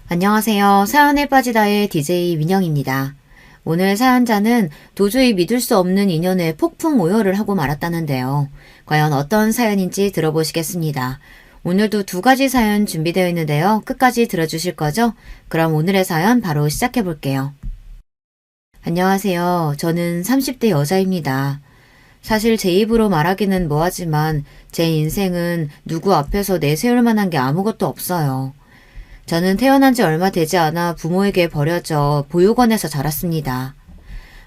안녕하세요. 사연에 빠지다의 DJ 민영입니다. 오늘 사연자는 도저히 믿을 수 없는 인연에 폭풍 오열을 하고 말았다는데요. 과연 어떤 사연인지 들어보시겠습니다. 오늘도 두 가지 사연 준비되어 있는데요. 끝까지 들어주실 거죠? 그럼 오늘의 사연 바로 시작해 볼게요. 안녕하세요. 저는 30대 여자입니다. 사실 제 입으로 말하기는 뭐하지만 제 인생은 누구 앞에서 내세울 만한 게 아무것도 없어요. 저는 태어난 지 얼마 되지 않아 부모에게 버려져 보육원에서 자랐습니다.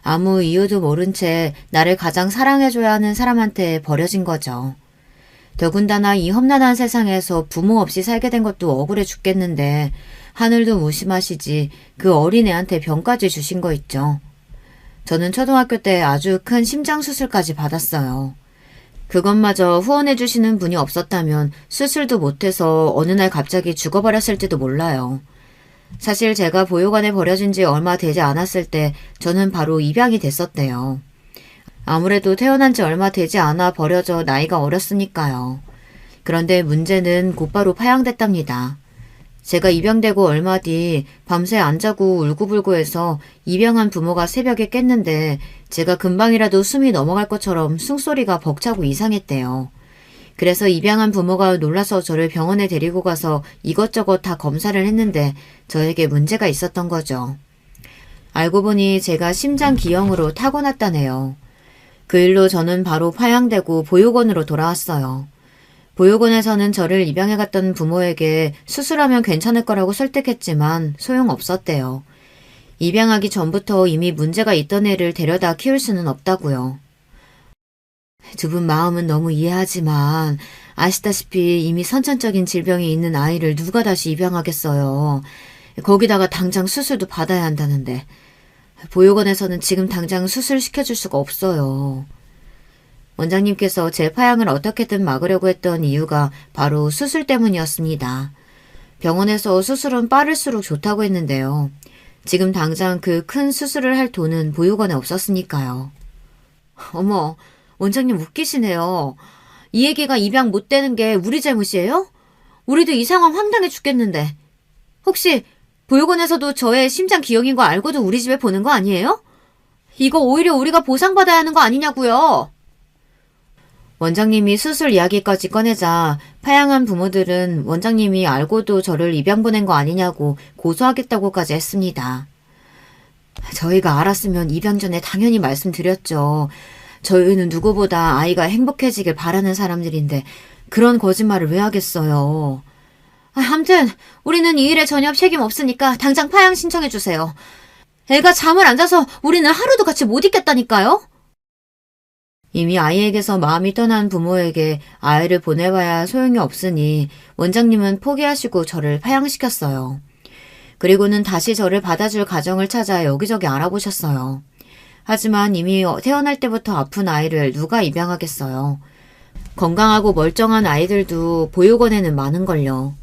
아무 이유도 모른 채 나를 가장 사랑해줘야 하는 사람한테 버려진 거죠. 더군다나 이 험난한 세상에서 부모 없이 살게 된 것도 억울해 죽겠는데 하늘도 무심하시지 그 어린애한테 병까지 주신 거 있죠. 저는 초등학교 때 아주 큰 심장 수술까지 받았어요. 그것마저 후원해 주시는 분이 없었다면 수술도 못해서 어느 날 갑자기 죽어버렸을지도 몰라요. 사실 제가 보육원에 버려진 지 얼마 되지 않았을 때 저는 바로 입양이 됐었대요. 아무래도 태어난 지 얼마 되지 않아 버려져 나이가 어렸으니까요. 그런데 문제는 곧바로 파양됐답니다. 제가 입양되고 얼마 뒤 밤새 안 자고 울고불고 해서 입양한 부모가 새벽에 깼는데 제가 금방이라도 숨이 넘어갈 것처럼 숨소리가 벅차고 이상했대요. 그래서 입양한 부모가 놀라서 저를 병원에 데리고 가서 이것저것 다 검사를 했는데 저에게 문제가 있었던 거죠. 알고 보니 제가 심장기형으로 타고났다네요. 그 일로 저는 바로 파양되고 보육원으로 돌아왔어요. 보육원에서는 저를 입양해 갔던 부모에게 수술하면 괜찮을 거라고 설득했지만 소용없었대요. 입양하기 전부터 이미 문제가 있던 애를 데려다 키울 수는 없다고요. 두 분 마음은 너무 이해하지만 아시다시피 이미 선천적인 질병이 있는 아이를 누가 다시 입양하겠어요. 거기다가 당장 수술도 받아야 한다는데 보육원에서는 지금 당장 수술시켜줄 수가 없어요. 원장님께서 제 파양을 어떻게든 막으려고 했던 이유가 바로 수술 때문이었습니다. 병원에서 수술은 빠를수록 좋다고 했는데요. 지금 당장 그 큰 수술을 할 돈은 보육원에 없었으니까요. 어머, 원장님 웃기시네요. 이 얘기가 입양 못 되는 게 우리 잘못이에요? 우리도 이 상황 황당해 죽겠는데. 혹시 보육원에서도 저의 심장 기형인 거 알고도 우리 집에 보는 거 아니에요? 이거 오히려 우리가 보상받아야 하는 거 아니냐고요. 원장님이 수술 이야기까지 꺼내자 파양한 부모들은 원장님이 알고도 저를 입양 보낸 거 아니냐고 고소하겠다고까지 했습니다. 저희가 알았으면 입양 전에 당연히 말씀드렸죠. 저희는 누구보다 아이가 행복해지길 바라는 사람들인데 그런 거짓말을 왜 하겠어요. 아무튼 우리는 이 일에 전혀 책임 없으니까 당장 파양 신청해 주세요. 애가 잠을 안 자서 우리는 하루도 같이 못 있겠다니까요. 이미 아이에게서 마음이 떠난 부모에게 아이를 보내봐야 소용이 없으니 원장님은 포기하시고 저를 파양시켰어요. 그리고는 다시 저를 받아줄 가정을 찾아 여기저기 알아보셨어요. 하지만 이미 태어날 때부터 아픈 아이를 누가 입양하겠어요. 건강하고 멀쩡한 아이들도 보육원에는 많은걸요.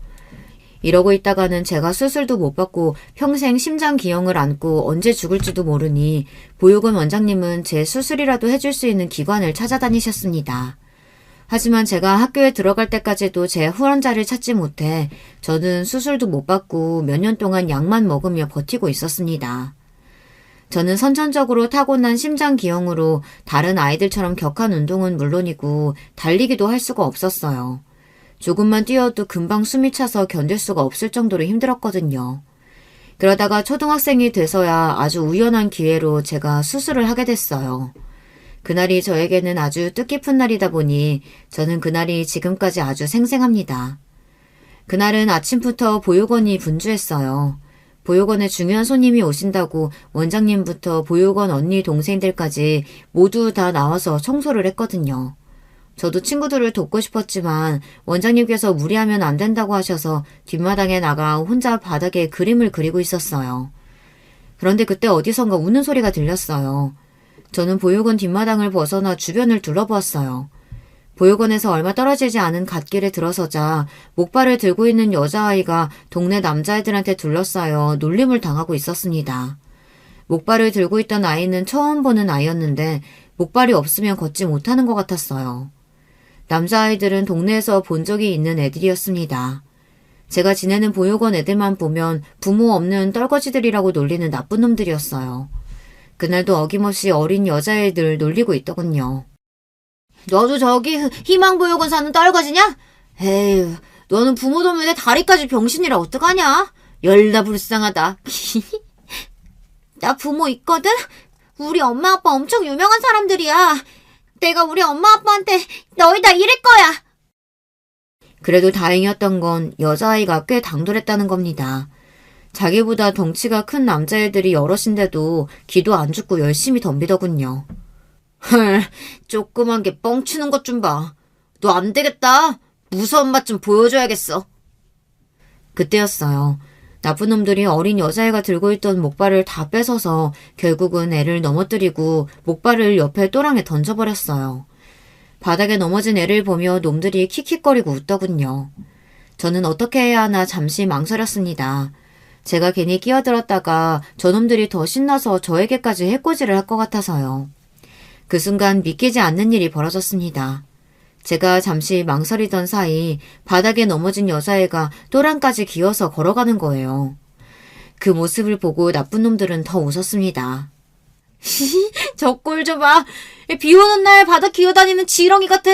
이러고 있다가는 제가 수술도 못 받고 평생 심장기형을 안고 언제 죽을지도 모르니 보육원 원장님은 제 수술이라도 해줄 수 있는 기관을 찾아다니셨습니다. 하지만 제가 학교에 들어갈 때까지도 제 후원자를 찾지 못해 저는 수술도 못 받고 몇 년 동안 약만 먹으며 버티고 있었습니다. 저는 선천적으로 타고난 심장기형으로 다른 아이들처럼 격한 운동은 물론이고 달리기도 할 수가 없었어요. 조금만 뛰어도 금방 숨이 차서 견딜 수가 없을 정도로 힘들었거든요. 그러다가 초등학생이 돼서야 아주 우연한 기회로 제가 수술을 하게 됐어요. 그날이 저에게는 아주 뜻깊은 날이다 보니 저는 그날이 지금까지 아주 생생합니다. 그날은 아침부터 보육원이 분주했어요. 보육원에 중요한 손님이 오신다고 원장님부터 보육원 언니 동생들까지 모두 다 나와서 청소를 했거든요. 저도 친구들을 돕고 싶었지만 원장님께서 무리하면 안 된다고 하셔서 뒷마당에 나가 혼자 바닥에 그림을 그리고 있었어요. 그런데 그때 어디선가 우는 소리가 들렸어요. 저는 보육원 뒷마당을 벗어나 주변을 둘러보았어요. 보육원에서 얼마 떨어지지 않은 갓길에 들어서자 목발을 들고 있는 여자아이가 동네 남자애들한테 둘러싸여 놀림을 당하고 있었습니다. 목발을 들고 있던 아이는 처음 보는 아이였는데 목발이 없으면 걷지 못하는 것 같았어요. 남자아이들은 동네에서 본 적이 있는 애들이었습니다. 제가 지내는 보육원 애들만 보면 부모 없는 떨거지들이라고 놀리는 나쁜 놈들이었어요. 그날도 어김없이 어린 여자애들 놀리고 있더군요. 너도 저기 희망보육원 사는 떨거지냐? 에휴, 너는 부모 도면에 다리까지 병신이라 어떡하냐? 열나 불쌍하다. 나 부모 있거든? 우리 엄마 아빠 엄청 유명한 사람들이야. 내가 우리 엄마 아빠한테 너희 다 이럴 거야. 그래도 다행이었던 건 여자아이가 꽤 당돌했다는 겁니다. 자기보다 덩치가 큰 남자애들이 여럿인데도 기도 안 죽고 열심히 덤비더군요. 헐, 조그만 게 뻥치는 것 좀 봐. 너 안 되겠다. 무서운 맛 좀 보여줘야겠어. 그때였어요. 나쁜 놈들이 어린 여자애가 들고 있던 목발을 다 뺏어서 결국은 애를 넘어뜨리고 목발을 옆에 또랑에 던져버렸어요. 바닥에 넘어진 애를 보며 놈들이 킥킥거리고 웃더군요. 저는 어떻게 해야 하나 잠시 망설였습니다. 제가 괜히 끼어들었다가 저놈들이 더 신나서 저에게까지 해코지를 할 것 같아서요. 그 순간 믿기지 않는 일이 벌어졌습니다. 제가 잠시 망설이던 사이 바닥에 넘어진 여자애가 또랑까지 기어서 걸어가는 거예요. 그 모습을 보고 나쁜 놈들은 더 웃었습니다. 저 꼴 좀 봐. 비 오는 날 바닥 기어다니는 지렁이 같아.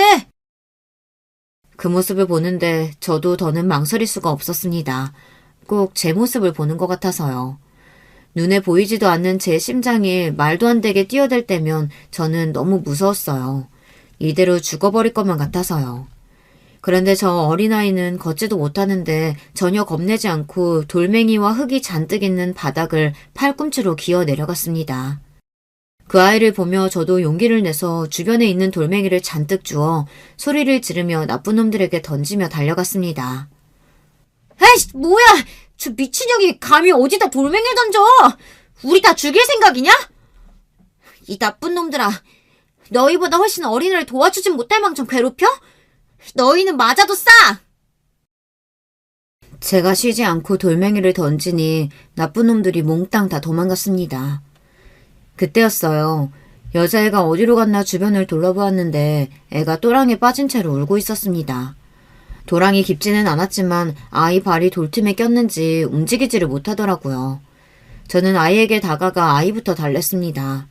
그 모습을 보는데 저도 더는 망설일 수가 없었습니다. 꼭 제 모습을 보는 것 같아서요. 눈에 보이지도 않는 제 심장이 말도 안 되게 뛰어들 때면 저는 너무 무서웠어요. 이대로 죽어버릴 것만 같아서요. 그런데 저 어린아이는 걷지도 못하는데 전혀 겁내지 않고 돌멩이와 흙이 잔뜩 있는 바닥을 팔꿈치로 기어 내려갔습니다. 그 아이를 보며 저도 용기를 내서 주변에 있는 돌멩이를 잔뜩 주워 소리를 지르며 나쁜 놈들에게 던지며 달려갔습니다. 에이씨, 뭐야! 저 미친년이 감히 어디다 돌멩이를 던져! 우리 다 죽일 생각이냐? 이 나쁜 놈들아, 너희보다 훨씬 어린애를 도와주진 못할 망정 괴롭혀? 너희는 맞아도 싸! 제가 쉬지 않고 돌멩이를 던지니 나쁜 놈들이 몽땅 다 도망갔습니다. 그때였어요. 여자애가 어디로 갔나 주변을 둘러보았는데 애가 또랑에 빠진 채로 울고 있었습니다. 도랑이 깊지는 않았지만 아이 발이 돌틈에 꼈는지 움직이지를 못하더라고요. 저는 아이에게 다가가 아이부터 달랬습니다.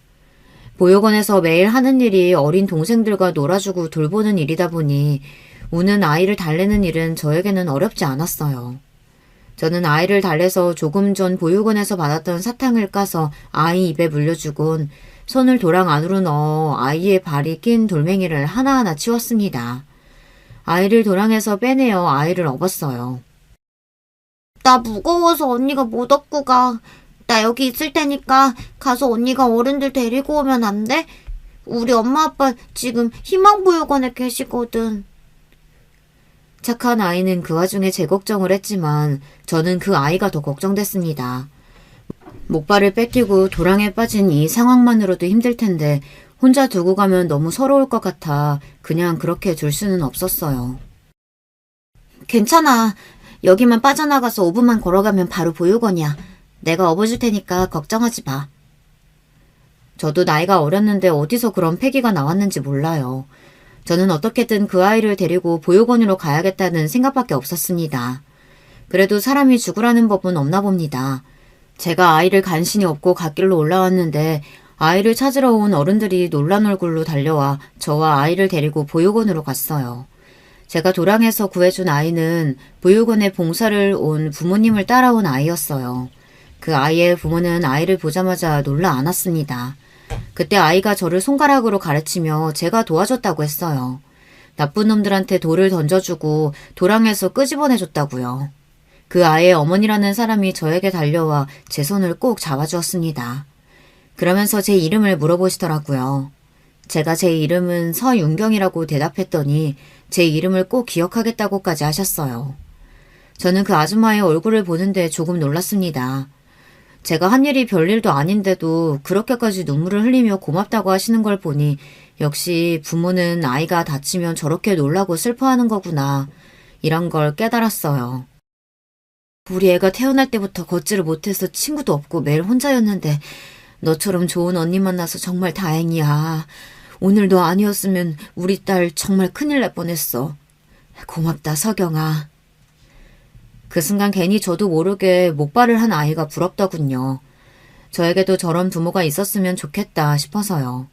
보육원에서 매일 하는 일이 어린 동생들과 놀아주고 돌보는 일이다 보니 우는 아이를 달래는 일은 저에게는 어렵지 않았어요. 저는 아이를 달래서 조금 전 보육원에서 받았던 사탕을 까서 아이 입에 물려주곤 손을 도랑 안으로 넣어 아이의 발이 낀 돌멩이를 하나하나 치웠습니다. 아이를 도랑에서 빼내어 아이를 업었어요. 나 무거워서 언니가 못 업고 가. 나 여기 있을 테니까 가서 언니가 어른들 데리고 오면 안 돼? 우리 엄마 아빠 지금 희망보육원에 계시거든. 착한 아이는 그 와중에 제 걱정을 했지만 저는 그 아이가 더 걱정됐습니다. 목발을 뺏기고 도랑에 빠진 이 상황만으로도 힘들 텐데 혼자 두고 가면 너무 서러울 것 같아 그냥 그렇게 둘 수는 없었어요. 괜찮아. 여기만 빠져나가서 5분만 걸어가면 바로 보육원이야. 내가 업어줄 테니까 걱정하지 마. 저도 나이가 어렸는데 어디서 그런 패기가 나왔는지 몰라요. 저는 어떻게든 그 아이를 데리고 보육원으로 가야겠다는 생각밖에 없었습니다. 그래도 사람이 죽으라는 법은 없나 봅니다. 제가 아이를 간신히 업고 갓길로 올라왔는데 아이를 찾으러 온 어른들이 놀란 얼굴로 달려와 저와 아이를 데리고 보육원으로 갔어요. 제가 도랑에서 구해준 아이는 보육원에 봉사를 온 부모님을 따라온 아이였어요. 그 아이의 부모는 아이를 보자마자 놀라 안았습니다. 그때 아이가 저를 손가락으로 가르치며 제가 도와줬다고 했어요. 나쁜 놈들한테 돌을 던져주고 도랑에서 끄집어내줬다고요. 그 아이의 어머니라는 사람이 저에게 달려와 제 손을 꼭 잡아주었습니다. 그러면서 제 이름을 물어보시더라고요. 제가 제 이름은 서윤경이라고 대답했더니 제 이름을 꼭 기억하겠다고까지 하셨어요. 저는 그 아줌마의 얼굴을 보는데 조금 놀랐습니다. 제가 한 일이 별일도 아닌데도 그렇게까지 눈물을 흘리며 고맙다고 하시는 걸 보니 역시 부모는 아이가 다치면 저렇게 놀라고 슬퍼하는 거구나 이런 걸 깨달았어요. 우리 애가 태어날 때부터 걷지를 못해서 친구도 없고 매일 혼자였는데 너처럼 좋은 언니 만나서 정말 다행이야. 오늘 너 아니었으면 우리 딸 정말 큰일 날 뻔했어. 고맙다 서경아. 그 순간 괜히 저도 모르게 목발을 한 아이가 부럽더군요. 저에게도 저런 부모가 있었으면 좋겠다 싶어서요.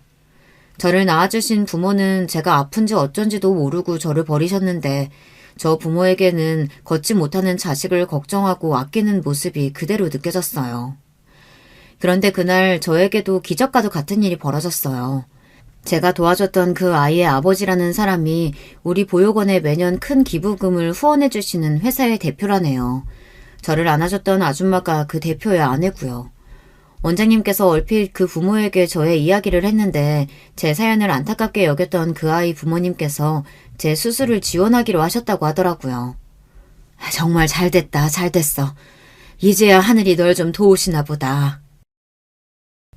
저를 낳아주신 부모는 제가 아픈지 어쩐지도 모르고 저를 버리셨는데 저 부모에게는 걷지 못하는 자식을 걱정하고 아끼는 모습이 그대로 느껴졌어요. 그런데 그날 저에게도 기적과도 같은 일이 벌어졌어요. 제가 도와줬던 그 아이의 아버지라는 사람이 우리 보육원에 매년 큰 기부금을 후원해 주시는 회사의 대표라네요. 저를 안아줬던 아줌마가 그 대표의 아내고요. 원장님께서 얼핏 그 부모에게 저의 이야기를 했는데 제 사연을 안타깝게 여겼던 그 아이 부모님께서 제 수술을 지원하기로 하셨다고 하더라고요. 정말 잘됐다, 잘됐어. 이제야 하늘이 널 좀 도우시나 보다.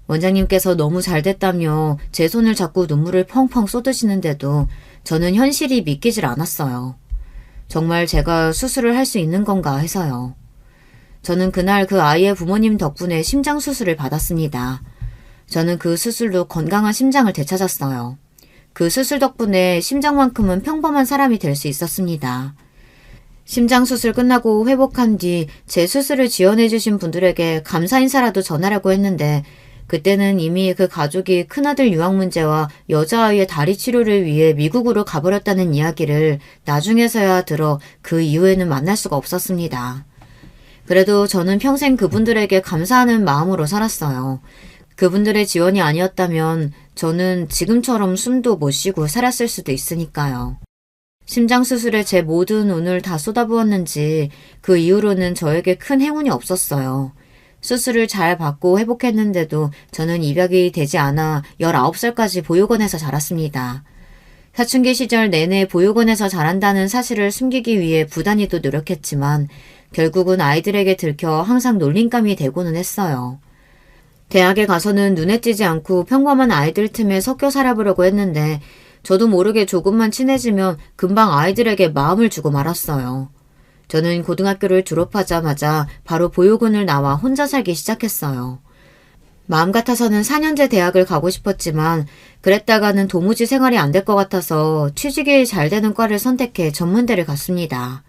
원장님께서 너무 잘됐다며 제 손을 잡고 눈물을 펑펑 쏟으시는데도 저는 현실이 믿기질 않았어요. 정말 제가 수술을 할 수 있는 건가 해서요. 저는 그날 그 아이의 부모님 덕분에 심장 수술을 받았습니다. 저는 그 수술로 건강한 심장을 되찾았어요. 그 수술 덕분에 심장만큼은 평범한 사람이 될 수 있었습니다. 심장 수술 끝나고 회복한 뒤 제 수술을 지원해 주신 분들에게 감사 인사라도 전하려고 했는데 그때는 이미 그 가족이 큰아들 유학 문제와 여자아이의 다리 치료를 위해 미국으로 가버렸다는 이야기를 나중에서야 들어 그 이후에는 만날 수가 없었습니다. 그래도 저는 평생 그분들에게 감사하는 마음으로 살았어요. 그분들의 지원이 아니었다면 저는 지금처럼 숨도 못 쉬고 살았을 수도 있으니까요. 심장 수술에 제 모든 운을 다 쏟아부었는지 그 이후로는 저에게 큰 행운이 없었어요. 수술을 잘 받고 회복했는데도 저는 입양이 되지 않아 19살까지 보육원에서 자랐습니다. 사춘기 시절 내내 보육원에서 자란다는 사실을 숨기기 위해 부단히도 노력했지만 결국은 아이들에게 들켜 항상 놀림감이 되고는 했어요. 대학에 가서는 눈에 띄지 않고 평범한 아이들 틈에 섞여 살아보려고 했는데 저도 모르게 조금만 친해지면 금방 아이들에게 마음을 주고 말았어요. 저는 고등학교를 졸업하자마자 바로 보육원을 나와 혼자 살기 시작했어요. 마음 같아서는 4년제 대학을 가고 싶었지만 그랬다가는 도무지 생활이 안 될 것 같아서 취직이 잘 되는 과를 선택해 전문대를 갔습니다.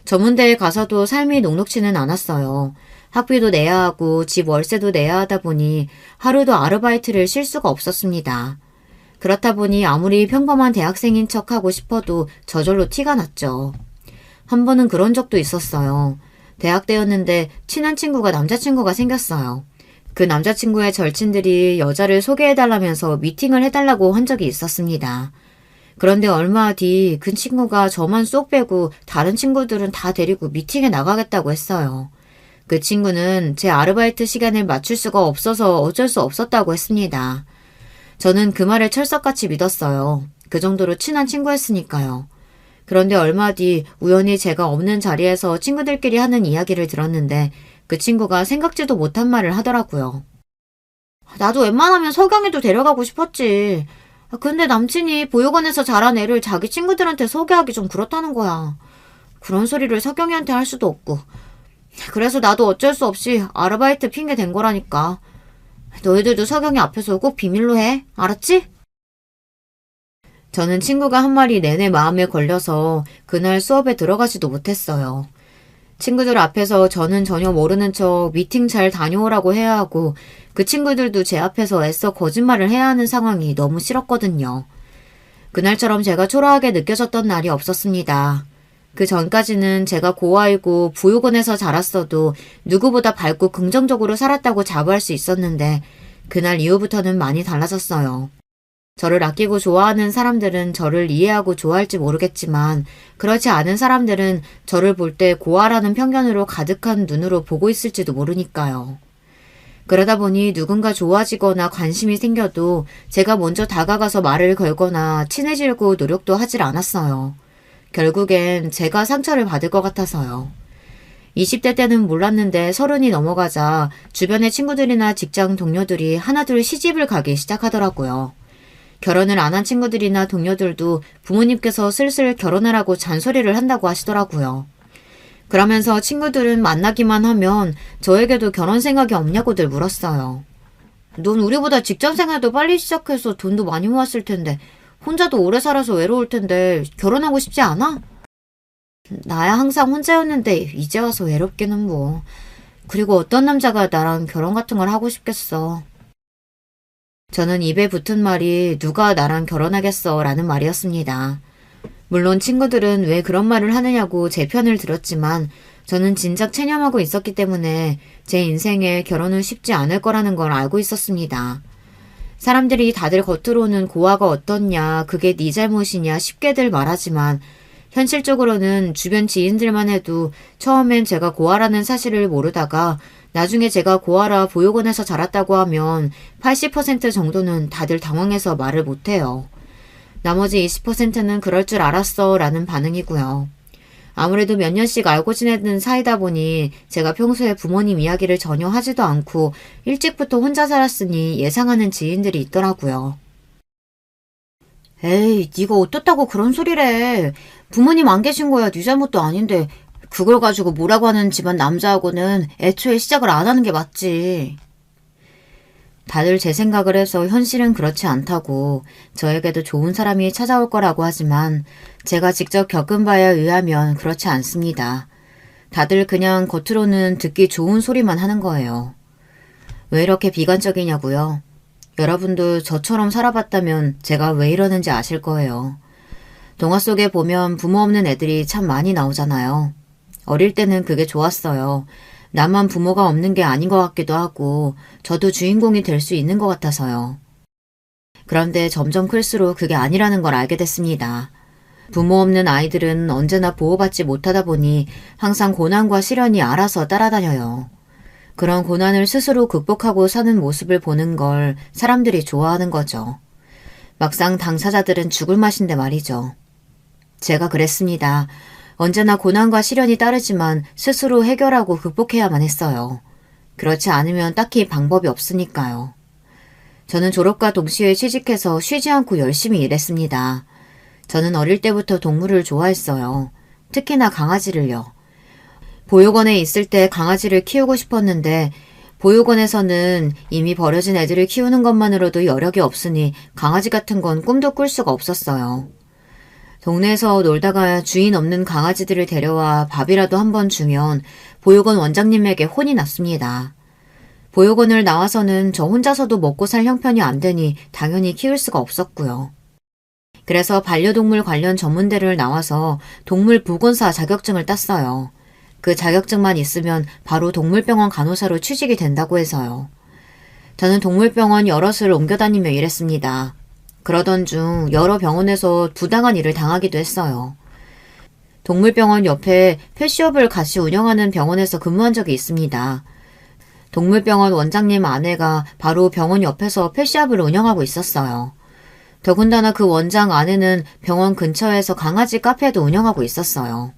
전문대에 가서도 삶이 녹록지는 않았어요. 학비도 내야 하고 집 월세도 내야 하다 보니 하루도 아르바이트를 쉴 수가 없었습니다. 그렇다 보니 아무리 평범한 대학생인 척하고 싶어도 저절로 티가 났죠. 한 번은 그런 적도 있었어요. 대학 때였는데 친한 친구가 남자친구가 생겼어요. 그 남자친구의 절친들이 여자를 소개해달라면서 미팅을 해달라고 한 적이 있었습니다. 그런데 얼마 뒤 그 친구가 저만 쏙 빼고 다른 친구들은 다 데리고 미팅에 나가겠다고 했어요. 그 친구는 제 아르바이트 시간을 맞출 수가 없어서 어쩔 수 없었다고 했습니다. 저는 그 말을 철석같이 믿었어요. 그 정도로 친한 친구였으니까요. 그런데 얼마 뒤 우연히 제가 없는 자리에서 친구들끼리 하는 이야기를 들었는데 그 친구가 생각지도 못한 말을 하더라고요. 나도 웬만하면 석영이도 데려가고 싶었지. 근데 남친이 보육원에서 자란 애를 자기 친구들한테 소개하기 좀 그렇다는 거야. 그런 소리를 석영이한테 할 수도 없고. 그래서 나도 어쩔 수 없이 아르바이트 핑계 댄 거라니까. 너희들도 석영이 앞에서 꼭 비밀로 해. 알았지? 저는 친구가 한 말이 내내 마음에 걸려서 그날 수업에 들어가지도 못했어요. 친구들 앞에서 저는 전혀 모르는 척 미팅 잘 다녀오라고 해야 하고 그 친구들도 제 앞에서 애써 거짓말을 해야 하는 상황이 너무 싫었거든요. 그날처럼 제가 초라하게 느껴졌던 날이 없었습니다. 그 전까지는 제가 고아이고 보육원에서 자랐어도 누구보다 밝고 긍정적으로 살았다고 자부할 수 있었는데 그날 이후부터는 많이 달라졌어요. 저를 아끼고 좋아하는 사람들은 저를 이해하고 좋아할지 모르겠지만 그렇지 않은 사람들은 저를 볼 때 고아라는 편견으로 가득한 눈으로 보고 있을지도 모르니까요. 그러다 보니 누군가 좋아지거나 관심이 생겨도 제가 먼저 다가가서 말을 걸거나 친해지려고 노력도 하질 않았어요. 결국엔 제가 상처를 받을 것 같아서요. 20대 때는 몰랐는데 30이 넘어가자 주변의 친구들이나 직장 동료들이 하나둘 시집을 가기 시작하더라고요. 결혼을 안 한 친구들이나 동료들도 부모님께서 슬슬 결혼하라고 잔소리를 한다고 하시더라고요. 그러면서 친구들은 만나기만 하면 저에게도 결혼 생각이 없냐고들 물었어요. 넌 우리보다 직장 생활도 빨리 시작해서 돈도 많이 모았을 텐데 혼자도 오래 살아서 외로울 텐데 결혼하고 싶지 않아? 나야 항상 혼자였는데 이제 와서 외롭기는 뭐. 그리고 어떤 남자가 나랑 결혼 같은 걸 하고 싶겠어. 저는 입에 붙은 말이 누가 나랑 결혼하겠어 라는 말이었습니다. 물론 친구들은 왜 그런 말을 하느냐고 제 편을 들었지만 저는 진작 체념하고 있었기 때문에 제 인생에 결혼은 쉽지 않을 거라는 걸 알고 있었습니다. 사람들이 다들 겉으로는 고아가 어떻냐, 그게 네 잘못이냐 쉽게들 말하지만 현실적으로는 주변 지인들만 해도 처음엔 제가 고아라는 사실을 모르다가 나중에 제가 고아라 보육원에서 자랐다고 하면 80% 정도는 다들 당황해서 말을 못해요. 나머지 20%는 그럴 줄 알았어 라는 반응이고요. 아무래도 몇 년씩 알고 지내는 사이다 보니 제가 평소에 부모님 이야기를 전혀 하지도 않고 일찍부터 혼자 살았으니 예상하는 지인들이 있더라고요. 에이, 네가 어떻다고 그런 소리래. 부모님 안 계신 거야 네 잘못도 아닌데 그걸 가지고 뭐라고 하는 집안 남자하고는 애초에 시작을 안 하는 게 맞지. 다들 제 생각을 해서 현실은 그렇지 않다고 저에게도 좋은 사람이 찾아올 거라고 하지만 제가 직접 겪은 바에 의하면 그렇지 않습니다. 다들 그냥 겉으로는 듣기 좋은 소리만 하는 거예요. 왜 이렇게 비관적이냐고요? 여러분도 저처럼 살아봤다면 제가 왜 이러는지 아실 거예요. 동화 속에 보면 부모 없는 애들이 참 많이 나오잖아요. 어릴 때는 그게 좋았어요. 나만 부모가 없는 게 아닌 것 같기도 하고 저도 주인공이 될 수 있는 것 같아서요. 그런데 점점 클수록 그게 아니라는 걸 알게 됐습니다. 부모 없는 아이들은 언제나 보호받지 못하다 보니 항상 고난과 시련이 알아서 따라다녀요. 그런 고난을 스스로 극복하고 사는 모습을 보는 걸 사람들이 좋아하는 거죠. 막상 당사자들은 죽을 맛인데 말이죠. 제가 그랬습니다. 언제나 고난과 시련이 따르지만 스스로 해결하고 극복해야만 했어요. 그렇지 않으면 딱히 방법이 없으니까요. 저는 졸업과 동시에 취직해서 쉬지 않고 열심히 일했습니다. 저는 어릴 때부터 동물을 좋아했어요. 특히나 강아지를요. 보육원에 있을 때 강아지를 키우고 싶었는데 보육원에서는 이미 버려진 애들을 키우는 것만으로도 여력이 없으니 강아지 같은 건 꿈도 꿀 수가 없었어요. 동네에서 놀다가 주인 없는 강아지들을 데려와 밥이라도 한번 주면 보육원 원장님에게 혼이 났습니다. 보육원을 나와서는 저 혼자서도 먹고 살 형편이 안 되니 당연히 키울 수가 없었고요. 그래서 반려동물 관련 전문대를 나와서 동물보건사 자격증을 땄어요. 그 자격증만 있으면 바로 동물병원 간호사로 취직이 된다고 해서요. 저는 동물병원 여럿을 옮겨다니며 일했습니다. 그러던 중 여러 병원에서 부당한 일을 당하기도 했어요. 동물병원 옆에 펫숍을 같이 운영하는 병원에서 근무한 적이 있습니다. 동물병원 원장님 아내가 바로 병원 옆에서 펫숍을 운영하고 있었어요. 더군다나 그 원장 아내는 병원 근처에서 강아지 카페도 운영하고 있었어요.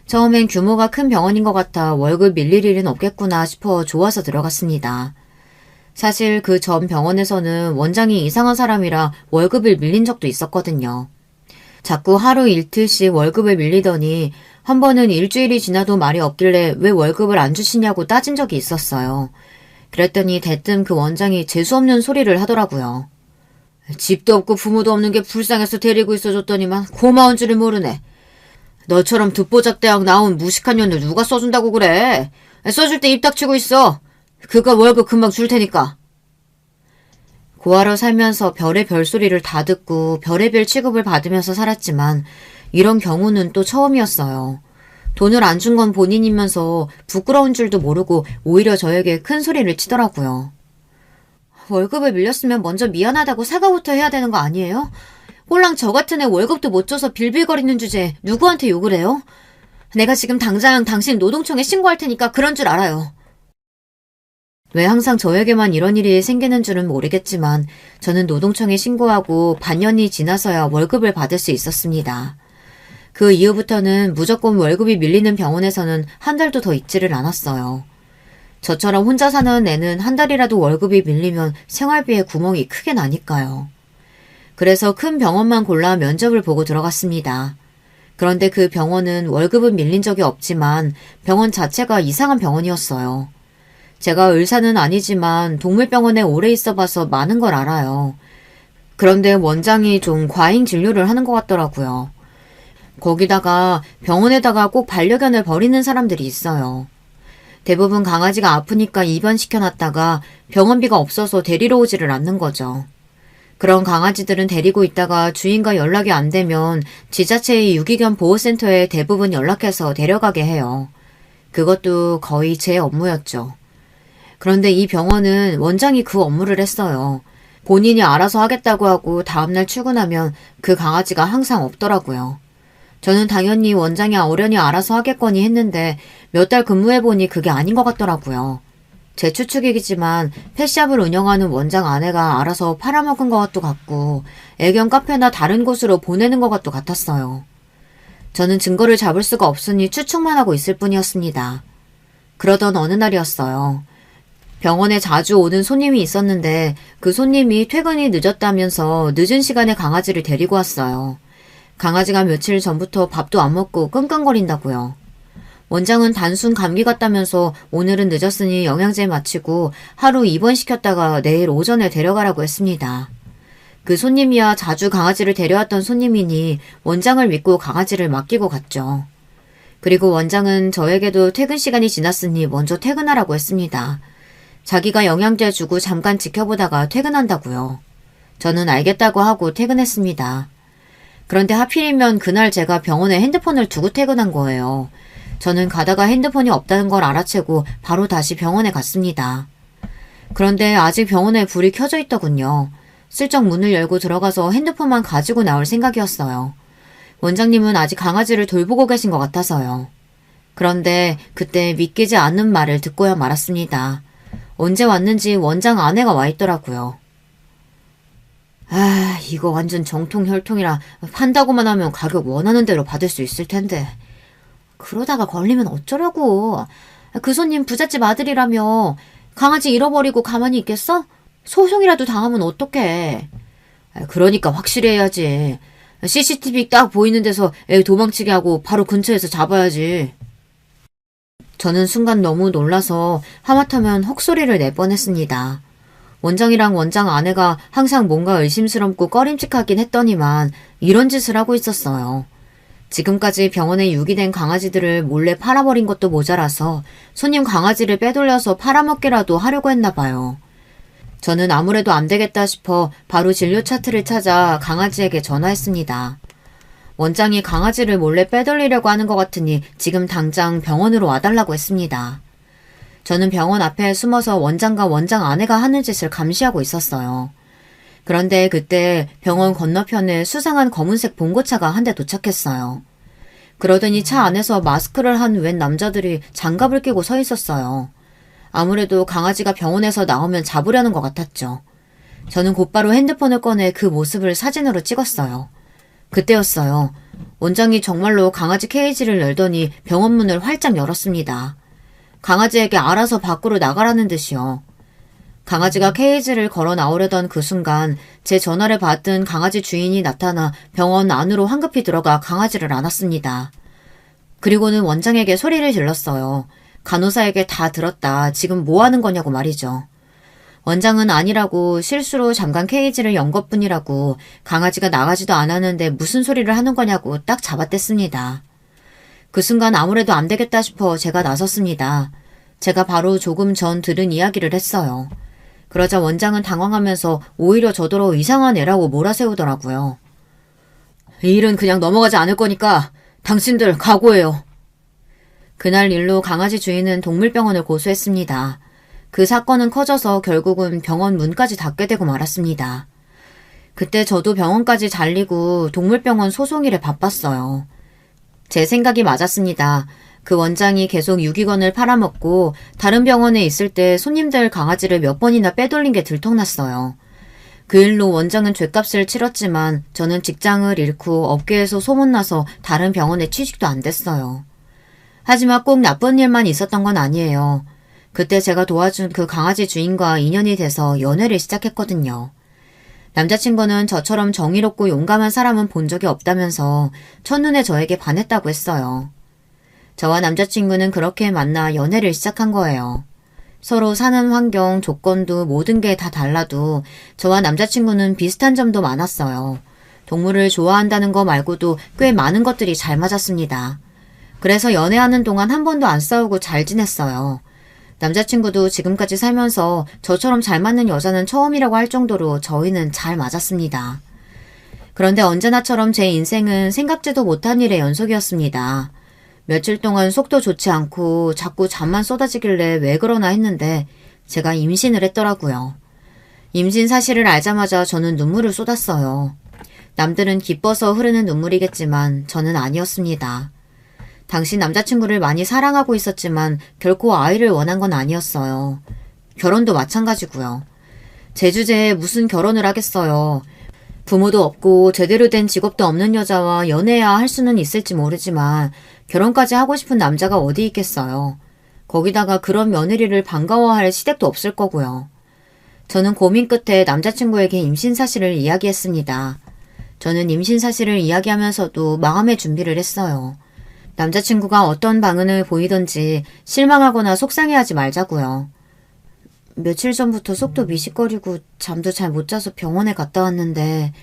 처음엔 규모가 큰 병원인 것 같아 월급 밀릴 일은 없겠구나 싶어 좋아서 들어갔습니다. 사실 그 전 병원에서는 원장이 이상한 사람이라 월급을 밀린 적도 있었거든요. 자꾸 하루 일틀씩 월급을 밀리더니 한 번은 일주일이 지나도 말이 없길래 왜 월급을 안 주시냐고 따진 적이 있었어요. 그랬더니 대뜸 그 원장이 재수없는 소리를 하더라고요. 집도 없고 부모도 없는 게 불쌍해서 데리고 있어줬더니만 고마운 줄을 모르네. 너처럼 듣보잡대학 나온 무식한 년들 누가 써준다고 그래. 써줄 때 입 닥치고 있어. 그가 월급 금방 줄 테니까. 고아로 살면서 별의 별소리를 다 듣고 별의별 취급을 받으면서 살았지만 이런 경우는 또 처음이었어요. 돈을 안 준 건 본인이면서 부끄러운 줄도 모르고 오히려 저에게 큰 소리를 치더라고요. 월급을 밀렸으면 먼저 미안하다고 사과부터 해야 되는 거 아니에요? 홀랑 저 같은 애 월급도 못 줘서 빌빌거리는 주제에 누구한테 욕을 해요? 내가 지금 당장 당신 노동청에 신고할 테니까 그런 줄 알아요. 왜 항상 저에게만 이런 일이 생기는 줄은 모르겠지만 저는 노동청에 신고하고 반년이 지나서야 월급을 받을 수 있었습니다. 그 이후부터는 무조건 월급이 밀리는 병원에서는 한 달도 더 있지를 않았어요. 저처럼 혼자 사는 애는 한 달이라도 월급이 밀리면 생활비에 구멍이 크게 나니까요. 그래서 큰 병원만 골라 면접을 보고 들어갔습니다. 그런데 그 병원은 월급은 밀린 적이 없지만 병원 자체가 이상한 병원이었어요. 제가 의사는 아니지만 동물병원에 오래 있어봐서 많은 걸 알아요. 그런데 원장이 좀 과잉 진료를 하는 것 같더라고요. 거기다가 병원에다가 꼭 반려견을 버리는 사람들이 있어요. 대부분 강아지가 아프니까 입원시켜놨다가 병원비가 없어서 데리러 오지를 않는 거죠. 그런 강아지들은 데리고 있다가 주인과 연락이 안 되면 지자체의 유기견 보호센터에 대부분 연락해서 데려가게 해요. 그것도 거의 제 업무였죠. 그런데 이 병원은 원장이 그 업무를 했어요. 본인이 알아서 하겠다고 하고 다음날 출근하면 그 강아지가 항상 없더라고요. 저는 당연히 원장이 어련히 알아서 하겠거니 했는데 몇 달 근무해보니 그게 아닌 것 같더라고요. 제 추측이지만 펫샵을 운영하는 원장 아내가 알아서 팔아먹은 것도 같고 애견 카페나 다른 곳으로 보내는 것도 같았어요. 저는 증거를 잡을 수가 없으니 추측만 하고 있을 뿐이었습니다. 그러던 어느 날이었어요. 병원에 자주 오는 손님이 있었는데 그 손님이 퇴근이 늦었다면서 늦은 시간에 강아지를 데리고 왔어요. 강아지가 며칠 전부터 밥도 안 먹고 끙끙거린다고요. 원장은 단순 감기 같다면서 오늘은 늦었으니 영양제 마치고 하루 입원시켰다가 내일 오전에 데려가라고 했습니다. 그 손님이야 자주 강아지를 데려왔던 손님이니 원장을 믿고 강아지를 맡기고 갔죠. 그리고 원장은 저에게도 퇴근 시간이 지났으니 먼저 퇴근하라고 했습니다. 자기가 영양제 주고 잠깐 지켜보다가 퇴근한다고요. 저는 알겠다고 하고 퇴근했습니다. 그런데 하필이면 그날 제가 병원에 핸드폰을 두고 퇴근한 거예요. 저는 가다가 핸드폰이 없다는 걸 알아채고 바로 다시 병원에 갔습니다. 그런데 아직 병원에 불이 켜져 있더군요. 슬쩍 문을 열고 들어가서 핸드폰만 가지고 나올 생각이었어요. 원장님은 아직 강아지를 돌보고 계신 것 같아서요. 그런데 그때 믿기지 않는 말을 듣고야 말았습니다. 언제 왔는지 원장 아내가 와 있더라고요. 아, 이거 완전 정통 혈통이라 판다고만 하면 가격 원하는 대로 받을 수 있을 텐데. 그러다가 걸리면 어쩌려고. 그 손님 부잣집 아들이라며 강아지 잃어버리고 가만히 있겠어? 소송이라도 당하면 어떡해. 그러니까 확실히 해야지. CCTV 딱 보이는 데서 애 도망치게 하고 바로 근처에서 잡아야지. 저는 순간 너무 놀라서 하마터면 헉소리를 낼 뻔했습니다. 원장이랑 원장 아내가 항상 뭔가 의심스럽고 꺼림칙하긴 했더니만 이런 짓을 하고 있었어요. 지금까지 병원에 유기된 강아지들을 몰래 팔아버린 것도 모자라서 손님 강아지를 빼돌려서 팔아먹기라도 하려고 했나 봐요. 저는 아무래도 안 되겠다 싶어 바로 진료 차트를 찾아 강아지에게 전화했습니다. 원장이 강아지를 몰래 빼돌리려고 하는 것 같으니 지금 당장 병원으로 와달라고 했습니다. 저는 병원 앞에 숨어서 원장과 원장 아내가 하는 짓을 감시하고 있었어요. 그런데 그때 병원 건너편에 수상한 검은색 봉고차가 한 대 도착했어요. 그러더니 차 안에서 마스크를 한 웬 남자들이 장갑을 끼고 서 있었어요. 아무래도 강아지가 병원에서 나오면 잡으려는 것 같았죠. 저는 곧바로 핸드폰을 꺼내 그 모습을 사진으로 찍었어요. 그때였어요. 원장이 정말로 강아지 케이지를 열더니 병원 문을 활짝 열었습니다. 강아지에게 알아서 밖으로 나가라는 듯이요. 강아지가 케이지를 걸어 나오려던 그 순간 제 전화를 받은 강아지 주인이 나타나 병원 안으로 황급히 들어가 강아지를 안았습니다. 그리고는 원장에게 소리를 질렀어요. 간호사에게 다 들었다. 지금 뭐 하는 거냐고 말이죠. 원장은 아니라고 실수로 잠깐 케이지를 연 것뿐이라고 강아지가 나가지도 않았는데 무슨 소리를 하는 거냐고 딱 잡아댔습니다. 그 순간 아무래도 안 되겠다 싶어 제가 나섰습니다. 제가 바로 조금 전 들은 이야기를 했어요. 그러자 원장은 당황하면서 오히려 저더러 이상한 애라고 몰아세우더라고요. 이 일은 그냥 넘어가지 않을 거니까 당신들 각오해요. 그날 일로 강아지 주인은 동물병원을 고소했습니다. 그 사건은 커져서 결국은 병원 문까지 닫게 되고 말았습니다. 그때 저도 병원까지 잘리고 동물병원 소송일에 바빴어요. 제 생각이 맞았습니다. 그 원장이 계속 유기견을 팔아먹고 다른 병원에 있을 때 손님들 강아지를 몇 번이나 빼돌린 게 들통났어요. 그 일로 원장은 죗값을 치렀지만 저는 직장을 잃고 업계에서 소문나서 다른 병원에 취직도 안 됐어요. 하지만 꼭 나쁜 일만 있었던 건 아니에요. 그때 제가 도와준 그 강아지 주인과 인연이 돼서 연애를 시작했거든요. 남자친구는 저처럼 정의롭고 용감한 사람은 본 적이 없다면서 첫눈에 저에게 반했다고 했어요. 저와 남자친구는 그렇게 만나 연애를 시작한 거예요. 서로 사는 환경, 조건도 모든 게 다 달라도 저와 남자친구는 비슷한 점도 많았어요. 동물을 좋아한다는 거 말고도 꽤 많은 것들이 잘 맞았습니다. 그래서 연애하는 동안 한 번도 안 싸우고 잘 지냈어요. 남자친구도 지금까지 살면서 저처럼 잘 맞는 여자는 처음이라고 할 정도로 저희는 잘 맞았습니다. 그런데 언제나처럼 제 인생은 생각지도 못한 일의 연속이었습니다. 며칠 동안 속도 좋지 않고 자꾸 잠만 쏟아지길래 왜 그러나 했는데 제가 임신을 했더라고요. 임신 사실을 알자마자 저는 눈물을 쏟았어요. 남들은 기뻐서 흐르는 눈물이겠지만 저는 아니었습니다. 당시 남자친구를 많이 사랑하고 있었지만 결코 아이를 원한 건 아니었어요. 결혼도 마찬가지고요. 제 주제에 무슨 결혼을 하겠어요. 부모도 없고 제대로 된 직업도 없는 여자와 연애해야 할 수는 있을지 모르지만 결혼까지 하고 싶은 남자가 어디 있겠어요. 거기다가 그런 며느리를 반가워할 시댁도 없을 거고요. 저는 고민 끝에 남자친구에게 임신 사실을 이야기했습니다. 저는 임신 사실을 이야기하면서도 마음의 준비를 했어요. 남자친구가 어떤 반응을 보이던지 실망하거나 속상해하지 말자고요. 며칠 전부터 속도 미식거리고 잠도 잘 못 자서 병원에 갔다 왔는데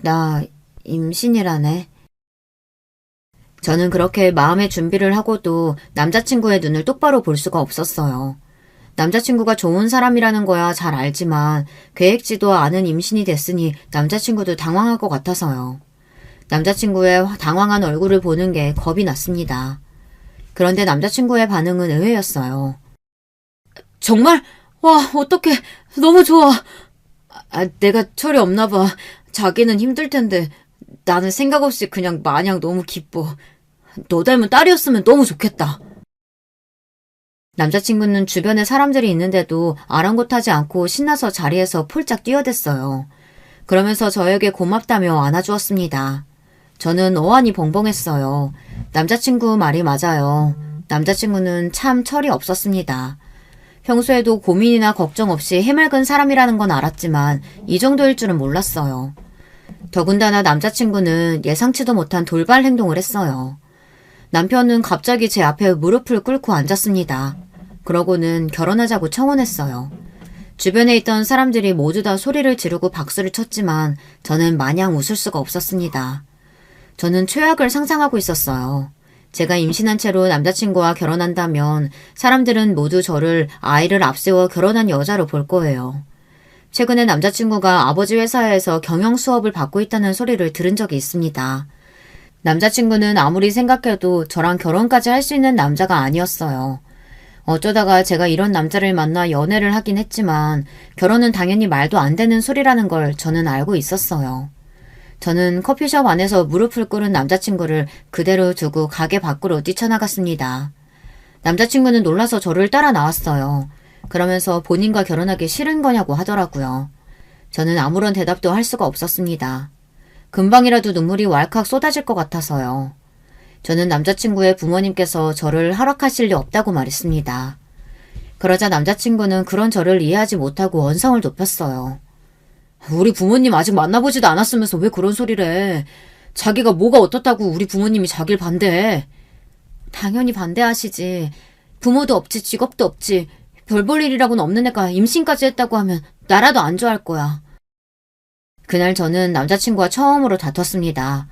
나 임신이라네. 저는 그렇게 마음의 준비를 하고도 남자친구의 눈을 똑바로 볼 수가 없었어요. 남자친구가 좋은 사람이라는 거야 잘 알지만 계획지도 않은 임신이 됐으니 남자친구도 당황할 것 같아서요. 남자친구의 당황한 얼굴을 보는 게 겁이 났습니다. 그런데 남자친구의 반응은 의외였어요. 정말? 와, 어떡해. 너무 좋아. 내가 철이 없나 봐. 자기는 힘들 텐데 나는 생각 없이 그냥 마냥 너무 기뻐. 너 닮은 딸이었으면 너무 좋겠다. 남자친구는 주변에 사람들이 있는데도 아랑곳하지 않고 신나서 자리에서 폴짝 뛰어댔어요. 그러면서 저에게 고맙다며 안아주었습니다. 저는 어안이 벙벙했어요. 남자친구 말이 맞아요. 남자친구는 참 철이 없었습니다. 평소에도 고민이나 걱정 없이 해맑은 사람이라는 건 알았지만 이 정도일 줄은 몰랐어요. 더군다나 남자친구는 예상치도 못한 돌발 행동을 했어요. 남편은 갑자기 제 앞에 무릎을 꿇고 앉았습니다. 그러고는 결혼하자고 청혼했어요. 주변에 있던 사람들이 모두 다 소리를 지르고 박수를 쳤지만 저는 마냥 웃을 수가 없었습니다. 저는 최악을 상상하고 있었어요. 제가 임신한 채로 남자친구와 결혼한다면 사람들은 모두 저를 아이를 앞세워 결혼한 여자로 볼 거예요. 최근에 남자친구가 아버지 회사에서 경영 수업을 받고 있다는 소리를 들은 적이 있습니다. 남자친구는 아무리 생각해도 저랑 결혼까지 할 수 있는 남자가 아니었어요. 어쩌다가 제가 이런 남자를 만나 연애를 하긴 했지만 결혼은 당연히 말도 안 되는 소리라는 걸 저는 알고 있었어요. 저는 커피숍 안에서 무릎을 꿇은 남자친구를 그대로 두고 가게 밖으로 뛰쳐나갔습니다. 남자친구는 놀라서 저를 따라 나왔어요. 그러면서 본인과 결혼하기 싫은 거냐고 하더라고요. 저는 아무런 대답도 할 수가 없었습니다. 금방이라도 눈물이 왈칵 쏟아질 것 같아서요. 저는 남자친구의 부모님께서 저를 허락하실 리 없다고 말했습니다. 그러자 남자친구는 그런 저를 이해하지 못하고 언성을 높였어요. 우리 부모님 아직 만나보지도 않았으면서 왜 그런 소리를 해. 자기가 뭐가 어떻다고 우리 부모님이 자길 반대해. 당연히 반대하시지. 부모도 없지 직업도 없지. 별 볼 일이라고는 없는 애가 임신까지 했다고 하면 나라도 안 좋아할 거야. 그날 저는 남자친구와 처음으로 다퉜습니다.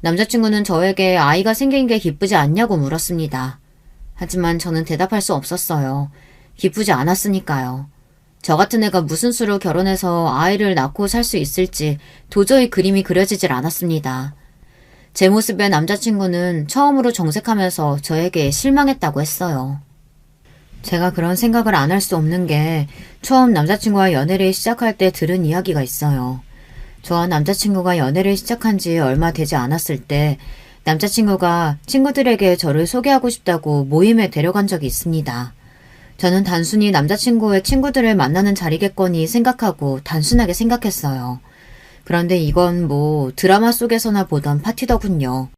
남자친구는 저에게 아이가 생긴 게 기쁘지 않냐고 물었습니다. 하지만 저는 대답할 수 없었어요. 기쁘지 않았으니까요. 저 같은 애가 무슨 수로 결혼해서 아이를 낳고 살 수 있을지 도저히 그림이 그려지질 않았습니다. 제 모습에 남자친구는 처음으로 정색하면서 저에게 실망했다고 했어요. 제가 그런 생각을 안 할 수 없는 게 처음 남자친구와 연애를 시작할 때 들은 이야기가 있어요. 저와 남자친구가 연애를 시작한 지 얼마 되지 않았을 때 남자친구가 친구들에게 저를 소개하고 싶다고 모임에 데려간 적이 있습니다. 저는 단순히 남자친구의 친구들을 만나는 자리겠거니 생각하고 단순하게 생각했어요. 그런데 이건 뭐 드라마 속에서나 보던 파티더군요.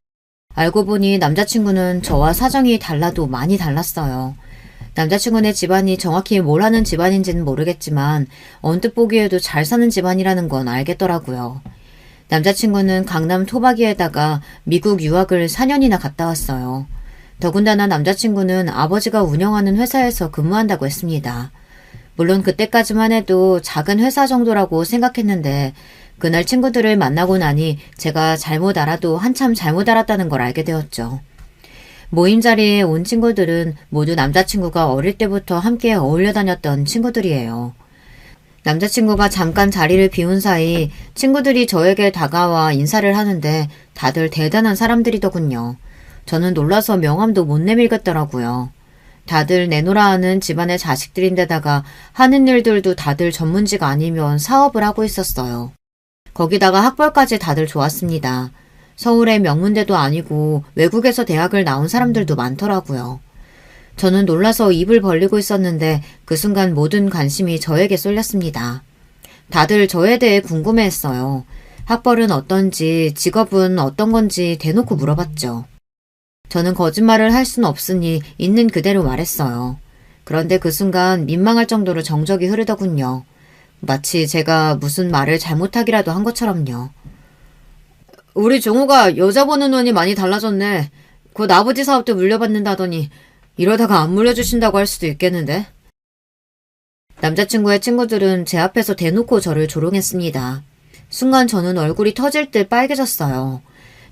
알고 보니 남자친구는 저와 사정이 달라도 많이 달랐어요. 남자친구네 집안이 정확히 뭘 하는 집안인지는 모르겠지만 언뜻 보기에도 잘 사는 집안이라는 건 알겠더라고요. 남자친구는 강남 토박이에다가 미국 유학을 4년이나 갔다 왔어요. 더군다나 남자친구는 아버지가 운영하는 회사에서 근무한다고 했습니다. 물론 그때까지만 해도 작은 회사 정도라고 생각했는데 그날 친구들을 만나고 나니 제가 잘못 알아도 한참 잘못 알았다는 걸 알게 되었죠. 모임 자리에 온 친구들은 모두 남자친구가 어릴 때부터 함께 어울려 다녔던 친구들이에요. 남자친구가 잠깐 자리를 비운 사이 친구들이 저에게 다가와 인사를 하는데 다들 대단한 사람들이더군요. 저는 놀라서 명함도 못 내밀겠더라고요. 다들 내노라 하는 집안의 자식들인데다가 하는 일들도 다들 전문직 아니면 사업을 하고 있었어요. 거기다가 학벌까지 다들 좋았습니다. 서울의 명문대도 아니고 외국에서 대학을 나온 사람들도 많더라고요. 저는 놀라서 입을 벌리고 있었는데 그 순간 모든 관심이 저에게 쏠렸습니다. 다들 저에 대해 궁금해했어요. 학벌은 어떤지, 직업은 어떤 건지 대놓고 물어봤죠. 저는 거짓말을 할 수는 없으니 있는 그대로 말했어요. 그런데 그 순간 민망할 정도로 정적이 흐르더군요. 마치 제가 무슨 말을 잘못하기라도 한 것처럼요. 우리 종호가 여자 보는 눈이 많이 달라졌네. 곧 아버지 사업도 물려받는다더니 이러다가 안 물려주신다고 할 수도 있겠는데? 남자친구의 친구들은 제 앞에서 대놓고 저를 조롱했습니다. 순간 저는 얼굴이 터질 듯 빨개졌어요.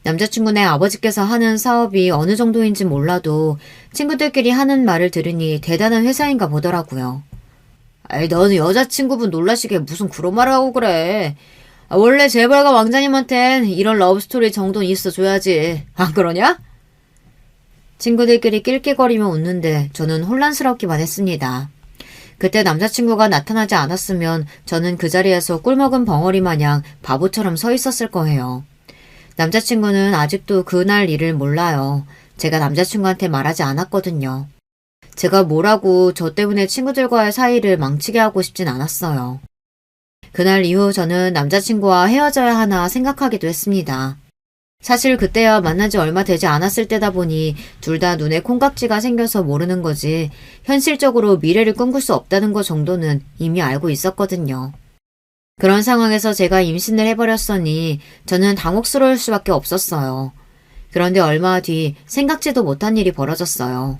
남자친구네 아버지께서 하는 사업이 어느 정도인지 몰라도 친구들끼리 하는 말을 들으니 대단한 회사인가 보더라고요. 아이, 너는 여자친구분 놀라시게 무슨 그런 말을 하고 그래. 원래 재벌가 왕자님한텐 이런 러브스토리 정도는 있어줘야지. 안 그러냐? 친구들끼리 낄낄거리며 웃는데 저는 혼란스럽기만 했습니다. 그때 남자친구가 나타나지 않았으면 저는 그 자리에서 꿀먹은 벙어리 마냥 바보처럼 서 있었을 거예요. 남자친구는 아직도 그날 일을 몰라요. 제가 남자친구한테 말하지 않았거든요. 제가 뭐라고 저 때문에 친구들과의 사이를 망치게 하고 싶진 않았어요. 그날 이후 저는 남자친구와 헤어져야 하나 생각하기도 했습니다. 사실 그때야 만난 지 얼마 되지 않았을 때다 보니 둘 다 눈에 콩깍지가 생겨서 모르는 거지 현실적으로 미래를 꿈꿀 수 없다는 것 정도는 이미 알고 있었거든요. 그런 상황에서 제가 임신을 해버렸으니 저는 당혹스러울 수밖에 없었어요. 그런데 얼마 뒤 생각지도 못한 일이 벌어졌어요.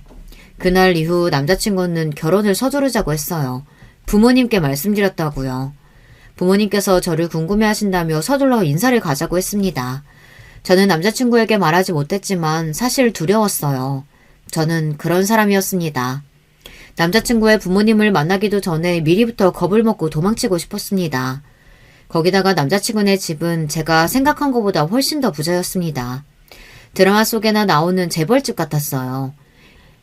그날 이후 남자친구는 결혼을 서두르자고 했어요. 부모님께 말씀드렸다고요. 부모님께서 저를 궁금해하신다며 서둘러 인사를 가자고 했습니다. 저는 남자친구에게 말하지 못했지만 사실 두려웠어요. 저는 그런 사람이었습니다. 남자친구의 부모님을 만나기도 전에 미리부터 겁을 먹고 도망치고 싶었습니다. 거기다가 남자친구네 집은 제가 생각한 것보다 훨씬 더 부자였습니다. 드라마 속에나 나오는 재벌집 같았어요.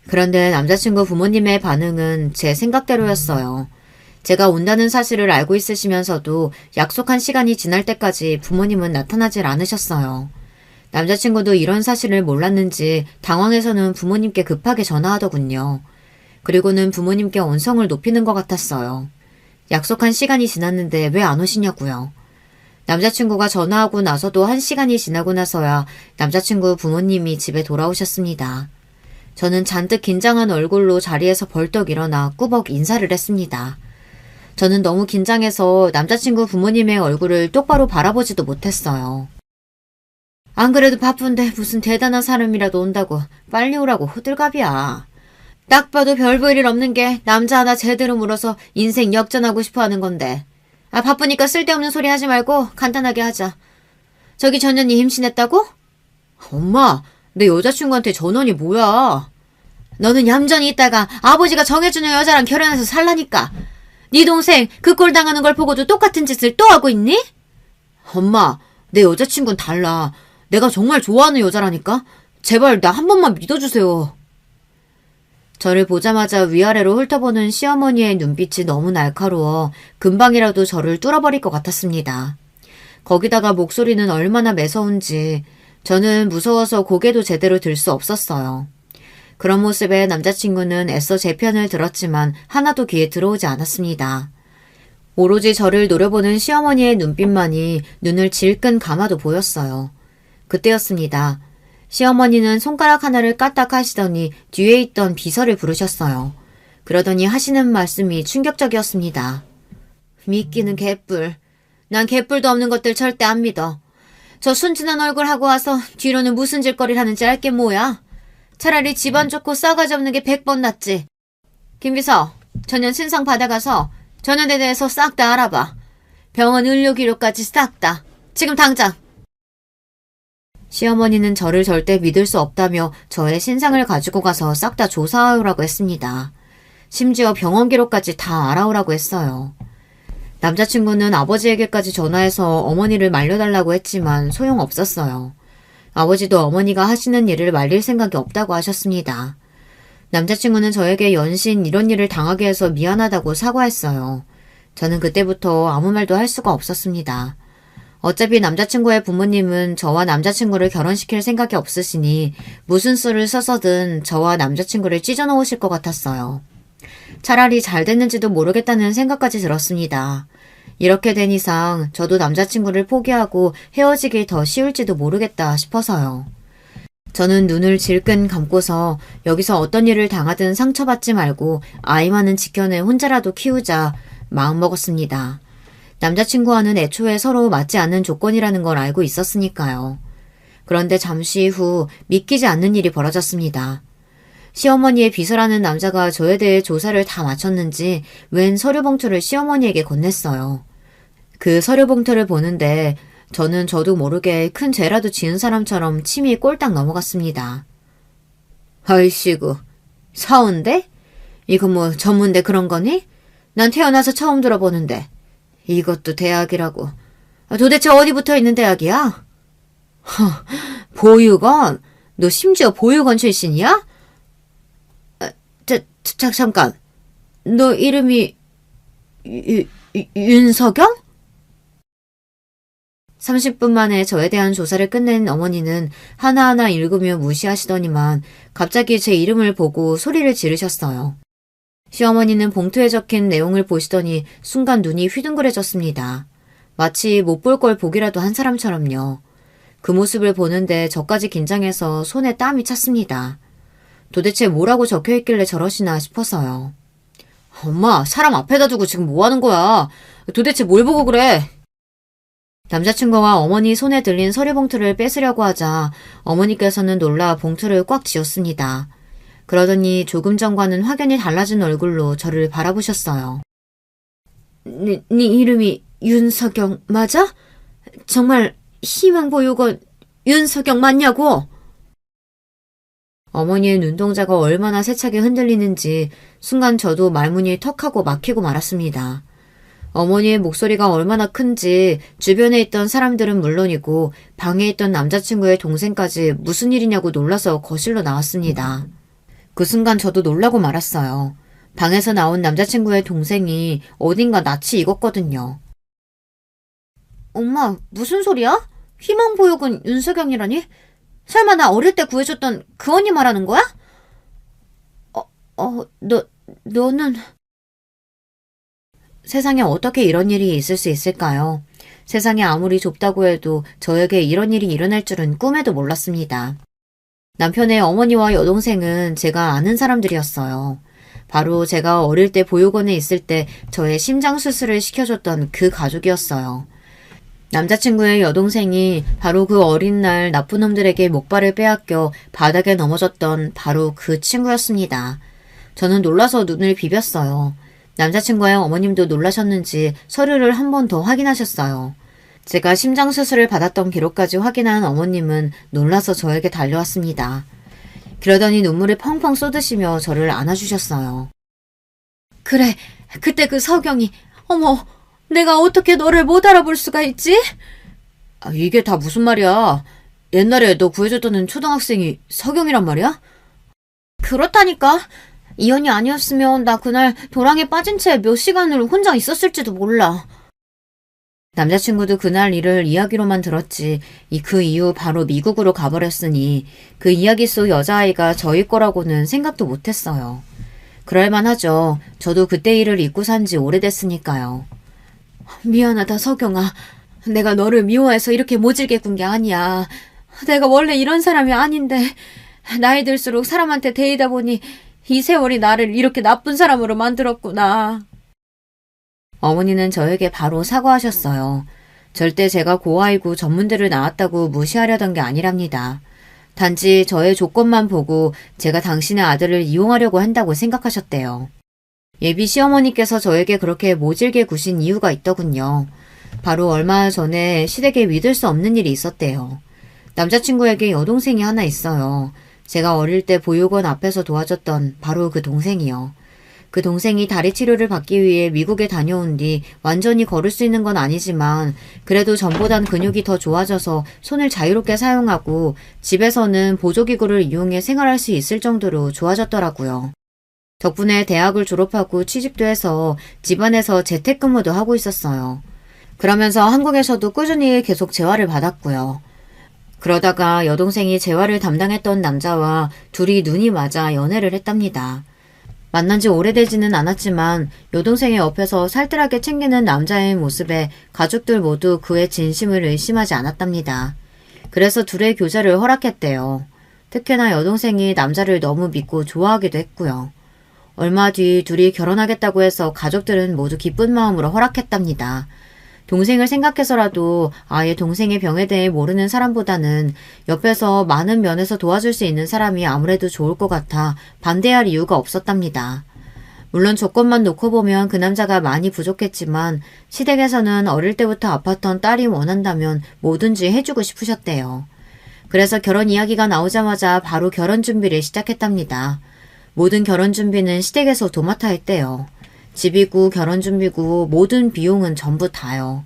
그런데 남자친구 부모님의 반응은 제 생각대로였어요. 제가 온다는 사실을 알고 있으시면서도 약속한 시간이 지날 때까지 부모님은 나타나질 않으셨어요. 남자친구도 이런 사실을 몰랐는지 당황해서는 부모님께 급하게 전화하더군요. 그리고는 부모님께 언성을 높이는 것 같았어요. 약속한 시간이 지났는데 왜 안 오시냐고요. 남자친구가 전화하고 나서도 1시간이 지나고 나서야 남자친구 부모님이 집에 돌아오셨습니다. 저는 잔뜩 긴장한 얼굴로 자리에서 벌떡 일어나 꾸벅 인사를 했습니다. 저는 너무 긴장해서 남자친구 부모님의 얼굴을 똑바로 바라보지도 못했어요. 안 그래도 바쁜데 무슨 대단한 사람이라도 온다고 빨리 오라고 호들갑이야. 딱 봐도 별 볼 일 없는 게 남자 하나 제대로 물어서 인생 역전하고 싶어 하는 건데. 바쁘니까 쓸데없는 소리 하지 말고 간단하게 하자. 저기 전현이 임신했다고? 엄마, 내 여자친구한테 전원이 뭐야? 너는 얌전히 있다가 아버지가 정해주는 여자랑 결혼해서 살라니까. 네 동생 그 꼴 당하는 걸 보고도 똑같은 짓을 또 하고 있니? 엄마, 내 여자친구는 달라. 내가 정말 좋아하는 여자라니까? 제발 나 한 번만 믿어주세요. 저를 보자마자 위아래로 훑어보는 시어머니의 눈빛이 너무 날카로워 금방이라도 저를 뚫어버릴 것 같았습니다. 거기다가 목소리는 얼마나 매서운지 저는 무서워서 고개도 제대로 들 수 없었어요. 그런 모습에 남자친구는 애써 제 편을 들었지만 하나도 귀에 들어오지 않았습니다. 오로지 저를 노려보는 시어머니의 눈빛만이 눈을 질끈 감아도 보였어요. 그때였습니다. 시어머니는 손가락 하나를 까딱 하시더니 뒤에 있던 비서를 부르셨어요. 그러더니 하시는 말씀이 충격적이었습니다. 믿기는 개뿔. 난 개뿔도 없는 것들 절대 안 믿어. 저 순진한 얼굴 하고 와서 뒤로는 무슨 짓거리를 하는지 알게 뭐야. 차라리 집안 좋고 싸가지 없는 게 100번 낫지. 김비서, 전년 신상 받아가서 전년에 대해서 싹 다 알아봐. 병원 의료기록까지 싹 다. 지금 당장. 시어머니는 저를 절대 믿을 수 없다며 저의 신상을 가지고 가서 싹 다 조사하라고 했습니다. 심지어 병원 기록까지 다 알아오라고 했어요. 남자친구는 아버지에게까지 전화해서 어머니를 말려달라고 했지만 소용없었어요. 아버지도 어머니가 하시는 일을 말릴 생각이 없다고 하셨습니다. 남자친구는 저에게 연신 이런 일을 당하게 해서 미안하다고 사과했어요. 저는 그때부터 아무 말도 할 수가 없었습니다. 어차피 남자친구의 부모님은 저와 남자친구를 결혼시킬 생각이 없으시니 무슨 수를 써서든 저와 남자친구를 찢어놓으실 것 같았어요. 차라리 잘 됐는지도 모르겠다는 생각까지 들었습니다. 이렇게 된 이상 저도 남자친구를 포기하고 헤어지기 더 쉬울지도 모르겠다 싶어서요. 저는 눈을 질끈 감고서 여기서 어떤 일을 당하든 상처받지 말고 아이만은 지켜내 혼자라도 키우자 마음먹었습니다. 남자친구와는 애초에 서로 맞지 않는 조건이라는 걸 알고 있었으니까요. 그런데 잠시 후 믿기지 않는 일이 벌어졌습니다. 시어머니의 비서라는 남자가 저에 대해 조사를 다 마쳤는지 웬 서류 봉투를 시어머니에게 건넸어요. 그 서류 봉투를 보는데 저도 모르게 큰 죄라도 지은 사람처럼 침이 꼴딱 넘어갔습니다. 아이씨구, 사온대? 이거 뭐 전문대 그런 거니? 난 태어나서 처음 들어보는데. 이것도 대학이라고. 도대체 어디 붙어있는 대학이야? 보육원? 너 심지어 보육원 출신이야? 잠깐. 너 이름이 윤석영? 30분 만에 저에 대한 조사를 끝낸 어머니는 하나하나 읽으며 무시하시더니만 갑자기 제 이름을 보고 소리를 지르셨어요. 시어머니는 봉투에 적힌 내용을 보시더니 순간 눈이 휘둥그레졌습니다. 마치 못 볼 걸 보기라도 한 사람처럼요. 그 모습을 보는데 저까지 긴장해서 손에 땀이 찼습니다. 도대체 뭐라고 적혀있길래 저러시나 싶어서요. 엄마, 사람 앞에다 두고 지금 뭐 하는 거야? 도대체 뭘 보고 그래? 남자친구와 어머니 손에 들린 서류 봉투를 뺏으려고 하자 어머니께서는 놀라 봉투를 꽉 쥐었습니다. 그러더니 조금 전과는 확연히 달라진 얼굴로 저를 바라보셨어요. 네 이름이 윤석영 맞아? 정말 희망보육원 윤석영 맞냐고? 어머니의 눈동자가 얼마나 세차게 흔들리는지 순간 저도 말문이 턱하고 막히고 말았습니다. 어머니의 목소리가 얼마나 큰지 주변에 있던 사람들은 물론이고 방에 있던 남자친구의 동생까지 무슨 일이냐고 놀라서 거실로 나왔습니다. 그 순간 저도 놀라고 말았어요. 방에서 나온 남자친구의 동생이 어딘가 낯이 익었거든요. 엄마, 무슨 소리야? 희망보육은 윤석영이라니? 설마 나 어릴 때 구해줬던 그 언니 말하는 거야? 너는... 세상에 어떻게 이런 일이 있을 수 있을까요? 세상이 아무리 좁다고 해도 저에게 이런 일이 일어날 줄은 꿈에도 몰랐습니다. 남편의 어머니와 여동생은 제가 아는 사람들이었어요. 바로 제가 어릴 때 보육원에 있을 때 저의 심장 수술을 시켜줬던 그 가족이었어요. 남자친구의 여동생이 바로 그 어린 날 나쁜 놈들에게 목발을 빼앗겨 바닥에 넘어졌던 바로 그 친구였습니다. 저는 놀라서 눈을 비볐어요. 남자친구의 어머님도 놀라셨는지 서류를 한 번 더 확인하셨어요. 제가 심장 수술을 받았던 기록까지 확인한 어머님은 놀라서 저에게 달려왔습니다. 그러더니 눈물을 펑펑 쏟으시며 저를 안아주셨어요. 그래, 그때 그 석영이, 어머, 내가 어떻게 너를 못 알아볼 수가 있지? 이게 다 무슨 말이야? 옛날에 너 구해줬던 초등학생이 석영이란 말이야? 그렇다니까. 이 언니 아니었으면 나 그날 도랑에 빠진 채 몇 시간을 혼자 있었을지도 몰라. 남자친구도 그날 일을 이야기로만 들었지 그 이후 바로 미국으로 가버렸으니 그 이야기 속 여자아이가 저일 거라고는 생각도 못했어요. 그럴만하죠. 저도 그때 일을 잊고 산 지 오래됐으니까요. 미안하다 석영아. 내가 너를 미워해서 이렇게 모질게 군 게 아니야. 내가 원래 이런 사람이 아닌데 나이 들수록 사람한테 데이다 보니 이 세월이 나를 이렇게 나쁜 사람으로 만들었구나. 어머니는 저에게 바로 사과하셨어요. 절대 제가 고아이고 전문대를 나왔다고 무시하려던 게 아니랍니다. 단지 저의 조건만 보고 제가 당신의 아들을 이용하려고 한다고 생각하셨대요. 예비 시어머니께서 저에게 그렇게 모질게 구신 이유가 있더군요. 바로 얼마 전에 시댁에 믿을 수 없는 일이 있었대요. 남자친구에게 여동생이 하나 있어요. 제가 어릴 때 보육원 앞에서 도와줬던 바로 그 동생이요. 그 동생이 다리 치료를 받기 위해 미국에 다녀온 뒤 완전히 걸을 수 있는 건 아니지만 그래도 전보단 근육이 더 좋아져서 손을 자유롭게 사용하고 집에서는 보조기구를 이용해 생활할 수 있을 정도로 좋아졌더라고요. 덕분에 대학을 졸업하고 취직도 해서 집안에서 재택근무도 하고 있었어요. 그러면서 한국에서도 꾸준히 계속 재활을 받았고요. 그러다가 여동생이 재활을 담당했던 남자와 둘이 눈이 맞아 연애를 했답니다. 만난 지 오래되지는 않았지만 여동생의 옆에서 살뜰하게 챙기는 남자의 모습에 가족들 모두 그의 진심을 의심하지 않았답니다. 그래서 둘의 교제를 허락했대요. 특히나 여동생이 남자를 너무 믿고 좋아하기도 했고요. 얼마 뒤 둘이 결혼하겠다고 해서 가족들은 모두 기쁜 마음으로 허락했답니다. 동생을 생각해서라도 아예 동생의 병에 대해 모르는 사람보다는 옆에서 많은 면에서 도와줄 수 있는 사람이 아무래도 좋을 것 같아 반대할 이유가 없었답니다. 물론 조건만 놓고 보면 그 남자가 많이 부족했지만 시댁에서는 어릴 때부터 아팠던 딸이 원한다면 뭐든지 해주고 싶으셨대요. 그래서 결혼 이야기가 나오자마자 바로 결혼 준비를 시작했답니다. 모든 결혼 준비는 시댁에서 도맡아 했대요. 집이고 결혼 준비고 모든 비용은 전부 다요.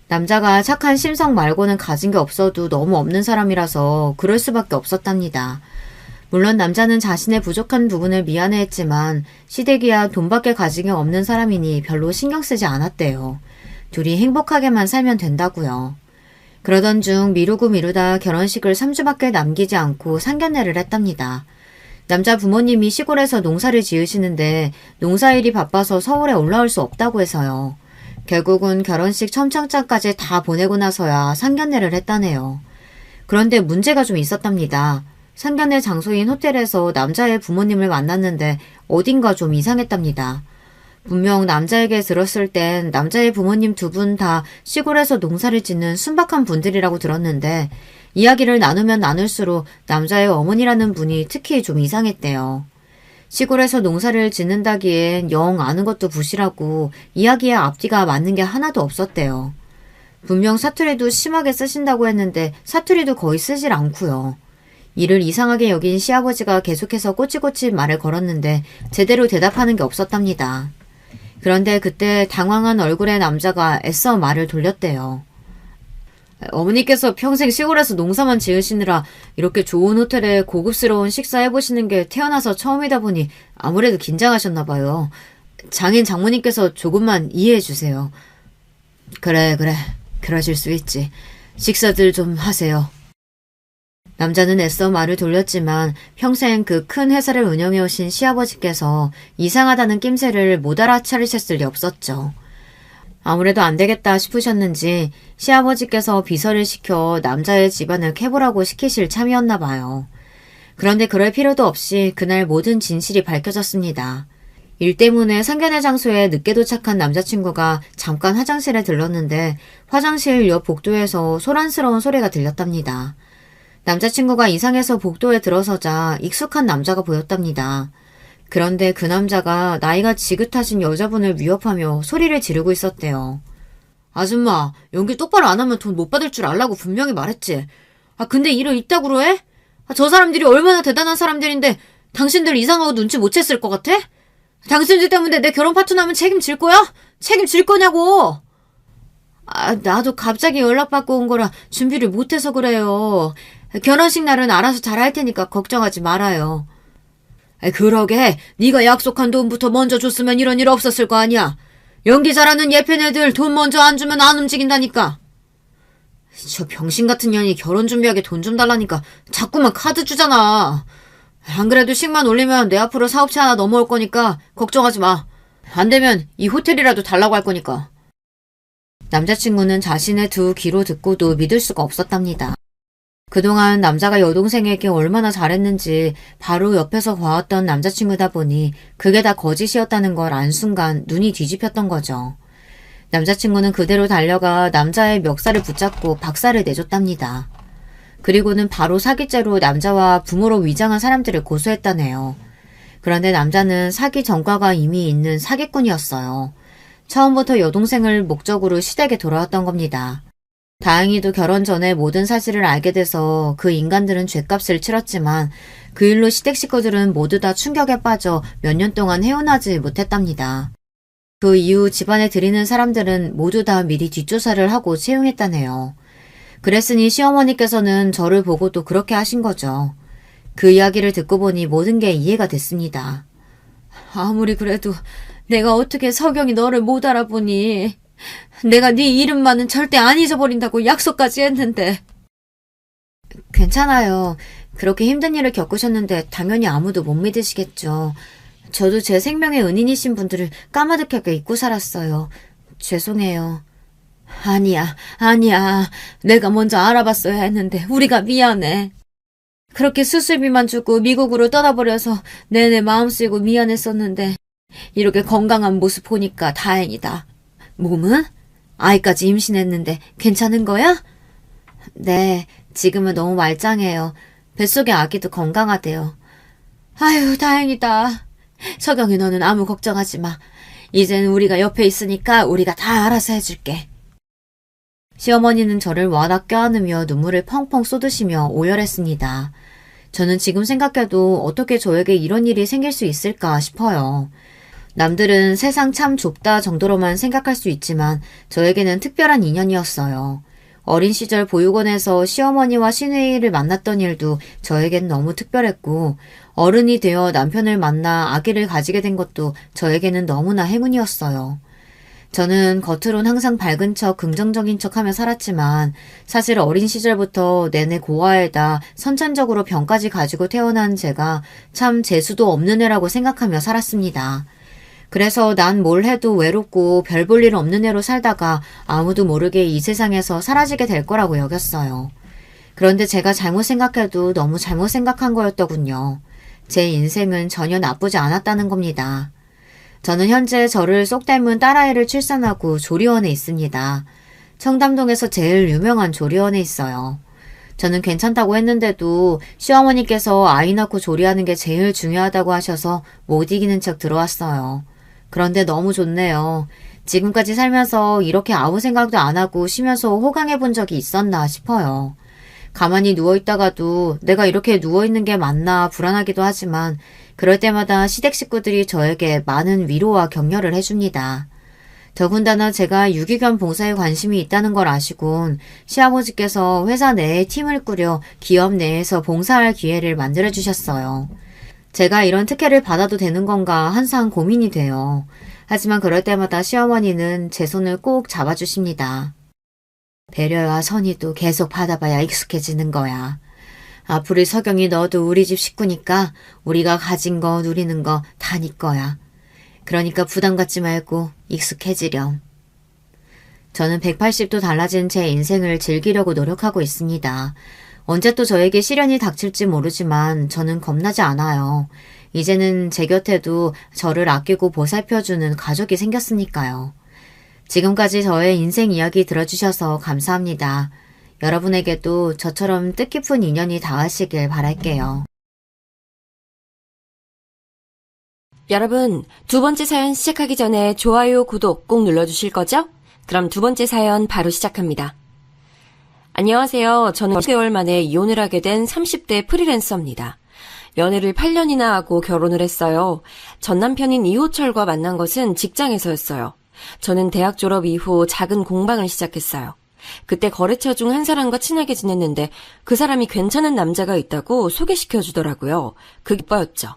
남자가 착한 심성 말고는 가진 게 없어도 너무 없는 사람이라서 그럴 수밖에 없었답니다. 물론 남자는 자신의 부족한 부분을 미안해했지만 시댁이야 돈밖에 가진 게 없는 사람이니 별로 신경 쓰지 않았대요. 둘이 행복하게만 살면 된다고요. 그러던 중 미루고 미루다 결혼식을 3주밖에 남기지 않고 상견례를 했답니다. 남자 부모님이 시골에서 농사를 지으시는데 농사일이 바빠서 서울에 올라올 수 없다고 해서요. 결국은 결혼식 첨창장까지 다 보내고 나서야 상견례를 했다네요. 그런데 문제가 좀 있었답니다. 상견례 장소인 호텔에서 남자의 부모님을 만났는데 어딘가 좀 이상했답니다. 분명 남자에게 들었을 땐 남자의 부모님 두 분 다 시골에서 농사를 짓는 순박한 분들이라고 들었는데 이야기를 나누면 나눌수록 남자의 어머니라는 분이 특히 좀 이상했대요. 시골에서 농사를 짓는다기엔 영 아는 것도 부실하고 이야기의 앞뒤가 맞는 게 하나도 없었대요. 분명 사투리도 심하게 쓰신다고 했는데 사투리도 거의 쓰질 않고요. 이를 이상하게 여긴 시아버지가 계속해서 꼬치꼬치 말을 걸었는데 제대로 대답하는 게 없었답니다. 그런데 그때 당황한 얼굴의 남자가 애써 말을 돌렸대요. 어머니께서 평생 시골에서 농사만 지으시느라 이렇게 좋은 호텔에 고급스러운 식사 해보시는 게 태어나서 처음이다 보니 아무래도 긴장하셨나 봐요. 장인 장모님께서 조금만 이해해 주세요. 그래. 그러실 수 있지. 식사들 좀 하세요. 남자는 애써 말을 돌렸지만 평생 그 큰 회사를 운영해오신 시아버지께서 이상하다는 낌새를 못 알아차리셨을 리 없었죠. 아무래도 안 되겠다 싶으셨는지 시아버지께서 비서를 시켜 남자의 집안을 캐보라고 시키실 참이었나 봐요. 그런데 그럴 필요도 없이 그날 모든 진실이 밝혀졌습니다. 일 때문에 상견례 장소에 늦게 도착한 남자친구가 잠깐 화장실에 들렀는데 화장실 옆 복도에서 소란스러운 소리가 들렸답니다. 남자친구가 이상해서 복도에 들어서자 익숙한 남자가 보였답니다. 그런데 그 남자가 나이가 지긋하신 여자분을 위협하며 소리를 지르고 있었대요. 아줌마, 연기 똑바로 안 하면 돈 못 받을 줄 알라고 분명히 말했지. 근데 일을 이따구로 해? 저 사람들이 얼마나 대단한 사람들인데 당신들 이상하고 눈치 못 챘을 것 같아? 당신들 때문에 내 결혼 파토나면 책임질 거야? 책임질 거냐고! 나도 갑자기 연락받고 온 거라 준비를 못해서 그래요. 결혼식 날은 알아서 잘 할 테니까 걱정하지 말아요. 그러게 네가 약속한 돈부터 먼저 줬으면 이런 일 없었을 거 아니야. 연기 잘하는 예쁜 애들 돈 먼저 안 주면 안 움직인다니까. 저 병신 같은 년이 결혼 준비하게 돈 좀 달라니까 자꾸만 카드 주잖아. 안 그래도 식만 올리면 내 앞으로 사업체 하나 넘어올 거니까 걱정하지 마. 안 되면 이 호텔이라도 달라고 할 거니까. 남자친구는 자신의 두 귀로 듣고도 믿을 수가 없었답니다. 그동안 남자가 여동생에게 얼마나 잘했는지 바로 옆에서 봐왔던 남자친구다 보니 그게 다 거짓이었다는 걸 안 순간 눈이 뒤집혔던 거죠. 남자친구는 그대로 달려가 남자의 멱살을 붙잡고 박살을 내줬답니다. 그리고는 바로 사기죄로 남자와 부모로 위장한 사람들을 고소했다네요. 그런데 남자는 사기 전과가 이미 있는 사기꾼이었어요. 처음부터 여동생을 목적으로 시댁에 돌아왔던 겁니다. 다행히도 결혼 전에 모든 사실을 알게 돼서 그 인간들은 죗값을 치렀지만 그 일로 시댁 식구들은 모두 다 충격에 빠져 몇 년 동안 헤어나지 못했답니다. 그 이후 집안에 들이는 사람들은 모두 다 미리 뒷조사를 하고 채용했다네요. 그랬으니 시어머니께서는 저를 보고도 그렇게 하신 거죠. 그 이야기를 듣고 보니 모든 게 이해가 됐습니다. 아무리 그래도 내가 어떻게 석영이 너를 못 알아보니. 내가 네 이름만은 절대 안 잊어버린다고 약속까지 했는데. 괜찮아요. 그렇게 힘든 일을 겪으셨는데 당연히 아무도 못 믿으시겠죠. 저도 제 생명의 은인이신 분들을 까마득하게 잊고 살았어요. 죄송해요. 아니야. 내가 먼저 알아봤어야 했는데 우리가 미안해. 그렇게 수술비만 주고 미국으로 떠나버려서 내내 마음 쓰이고 미안했었는데 이렇게 건강한 모습 보니까 다행이다. 몸은? 아이까지 임신했는데 괜찮은 거야? 네, 지금은 너무 말짱해요. 뱃속의 아기도 건강하대요. 아유, 다행이다. 석영이 너는 아무 걱정하지 마. 이제는 우리가 옆에 있으니까 우리가 다 알아서 해줄게. 시어머니는 저를 와닥 껴안으며 눈물을 펑펑 쏟으시며 오열했습니다. 저는 지금 생각해도 어떻게 저에게 이런 일이 생길 수 있을까 싶어요. 남들은 세상 참 좁다 정도로만 생각할 수 있지만 저에게는 특별한 인연이었어요. 어린 시절 보육원에서 시어머니와 시누이를 만났던 일도 저에겐 너무 특별했고 어른이 되어 남편을 만나 아기를 가지게 된 것도 저에게는 너무나 행운이었어요. 저는 겉으론 항상 밝은 척 긍정적인 척하며 살았지만 사실 어린 시절부터 내내 고아에다 선천적으로 병까지 가지고 태어난 제가 참 재수도 없는 애라고 생각하며 살았습니다. 그래서 난 뭘 해도 외롭고 별 볼 일 없는 애로 살다가 아무도 모르게 이 세상에서 사라지게 될 거라고 여겼어요. 그런데 제가 잘못 생각해도 너무 잘못 생각한 거였더군요. 제 인생은 전혀 나쁘지 않았다는 겁니다. 저는 현재 저를 쏙 닮은 딸아이를 출산하고 조리원에 있습니다. 청담동에서 제일 유명한 조리원에 있어요. 저는 괜찮다고 했는데도 시어머니께서 아이 낳고 조리하는 게 제일 중요하다고 하셔서 못 이기는 척 들어왔어요. 그런데 너무 좋네요. 지금까지 살면서 이렇게 아무 생각도 안 하고 쉬면서 호강해 본 적이 있었나 싶어요. 가만히 누워있다가도 내가 이렇게 누워있는 게 맞나 불안하기도 하지만 그럴 때마다 시댁 식구들이 저에게 많은 위로와 격려를 해줍니다. 더군다나 제가 유기견 봉사에 관심이 있다는 걸 아시곤 시아버지께서 회사 내에 팀을 꾸려 기업 내에서 봉사할 기회를 만들어주셨어요. 제가 이런 특혜를 받아도 되는 건가 항상 고민이 돼요. 하지만 그럴 때마다 시어머니는 제 손을 꼭 잡아주십니다. 배려와 선의도 계속 받아봐야 익숙해지는 거야. 앞으로 석영이 너도 우리 집 식구니까 우리가 가진 거 누리는 거 다 네 거야. 그러니까 부담 갖지 말고 익숙해지렴. 저는 180도 달라진 제 인생을 즐기려고 노력하고 있습니다. 언제 또 저에게 시련이 닥칠지 모르지만 저는 겁나지 않아요. 이제는 제 곁에도 저를 아끼고 보살펴주는 가족이 생겼으니까요. 지금까지 저의 인생 이야기 들어주셔서 감사합니다. 여러분에게도 저처럼 뜻깊은 인연이 닿으시길 바랄게요. 여러분, 두 번째 사연 시작하기 전에 좋아요, 구독 꼭 눌러주실 거죠? 그럼 두 번째 사연 바로 시작합니다. 안녕하세요. 저는 6개월 만에 이혼을 하게 된 30대 프리랜서입니다. 연애를 8년이나 하고 결혼을 했어요. 전 남편인 이호철과 만난 것은 직장에서였어요. 저는 대학 졸업 이후 작은 공방을 시작했어요. 그때 거래처 중 한 사람과 친하게 지냈는데 그 사람이 괜찮은 남자가 있다고 소개시켜주더라고요. 그게 오빠였죠.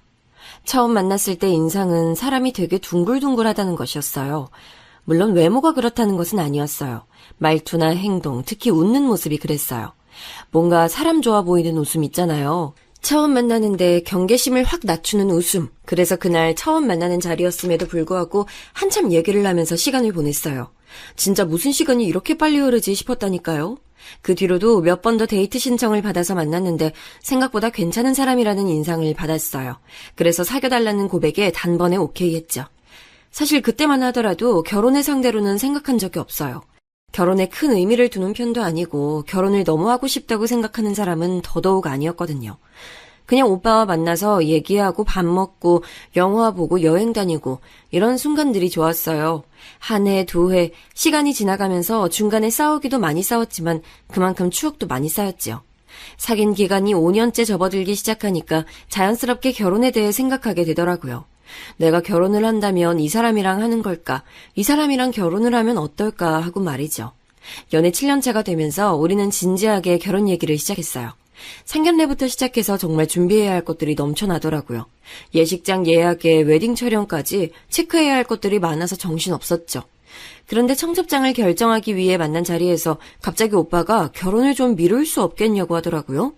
처음 만났을 때 인상은 사람이 되게 둥글둥글하다는 것이었어요. 물론 외모가 그렇다는 것은 아니었어요. 말투나 행동, 특히 웃는 모습이 그랬어요. 뭔가 사람 좋아 보이는 웃음 있잖아요. 처음 만나는데 경계심을 확 낮추는 웃음. 그래서 그날 처음 만나는 자리였음에도 불구하고 한참 얘기를 하면서 시간을 보냈어요. 진짜 무슨 시간이 이렇게 빨리 흐르지 싶었다니까요. 그 뒤로도 몇 번 더 데이트 신청을 받아서 만났는데 생각보다 괜찮은 사람이라는 인상을 받았어요. 그래서 사귀어달라는 고백에 단번에 오케이 했죠. 사실 그때만 하더라도 결혼을 상대로는 생각한 적이 없어요. 결혼에 큰 의미를 두는 편도 아니고 결혼을 너무 하고 싶다고 생각하는 사람은 더더욱 아니었거든요. 그냥 오빠와 만나서 얘기하고 밥 먹고 영화 보고 여행 다니고 이런 순간들이 좋았어요. 한 해, 두 해, 시간이 지나가면서 중간에 싸우기도 많이 싸웠지만 그만큼 추억도 많이 쌓였지요. 사귄 기간이 5년째 접어들기 시작하니까 자연스럽게 결혼에 대해 생각하게 되더라고요. 내가 결혼을 한다면 이 사람이랑 하는 걸까? 이 사람이랑 결혼을 하면 어떨까? 하고 말이죠. 연애 7년차가 되면서 우리는 진지하게 결혼 얘기를 시작했어요. 상견례부터 시작해서 정말 준비해야 할 것들이 넘쳐나더라고요. 예식장 예약에 웨딩 촬영까지 체크해야 할 것들이 많아서 정신없었죠. 그런데 청첩장을 결정하기 위해 만난 자리에서 갑자기 오빠가 결혼을 좀 미룰 수 없겠냐고 하더라고요.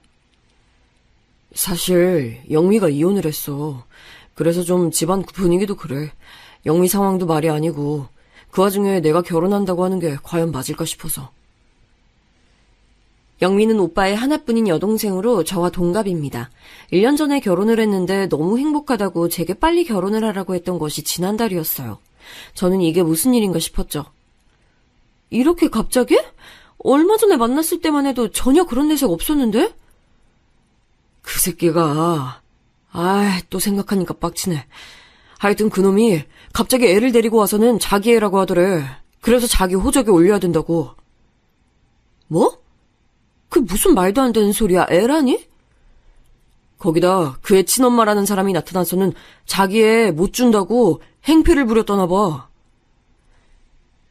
사실 영미가 이혼을 했어. 그래서 좀 집안 분위기도 그래. 영미 상황도 말이 아니고 그 와중에 내가 결혼한다고 하는 게 과연 맞을까 싶어서. 영미는 오빠의 하나뿐인 여동생으로 저와 동갑입니다. 1년 전에 결혼을 했는데 너무 행복하다고 제게 빨리 결혼을 하라고 했던 것이 지난달이었어요. 저는 이게 무슨 일인가 싶었죠. 이렇게 갑자기? 얼마 전에 만났을 때만 해도 전혀 그런 내색 없었는데? 그 새끼가... 또 생각하니까 빡치네. 하여튼 그놈이 갑자기 애를 데리고 와서는 자기 애라고 하더래. 그래서 자기 호적에 올려야 된다고. 뭐? 그 무슨 말도 안 되는 소리야. 애라니? 거기다 그의 친엄마라는 사람이 나타나서는 자기 애 못 준다고 행패를 부렸다나 봐.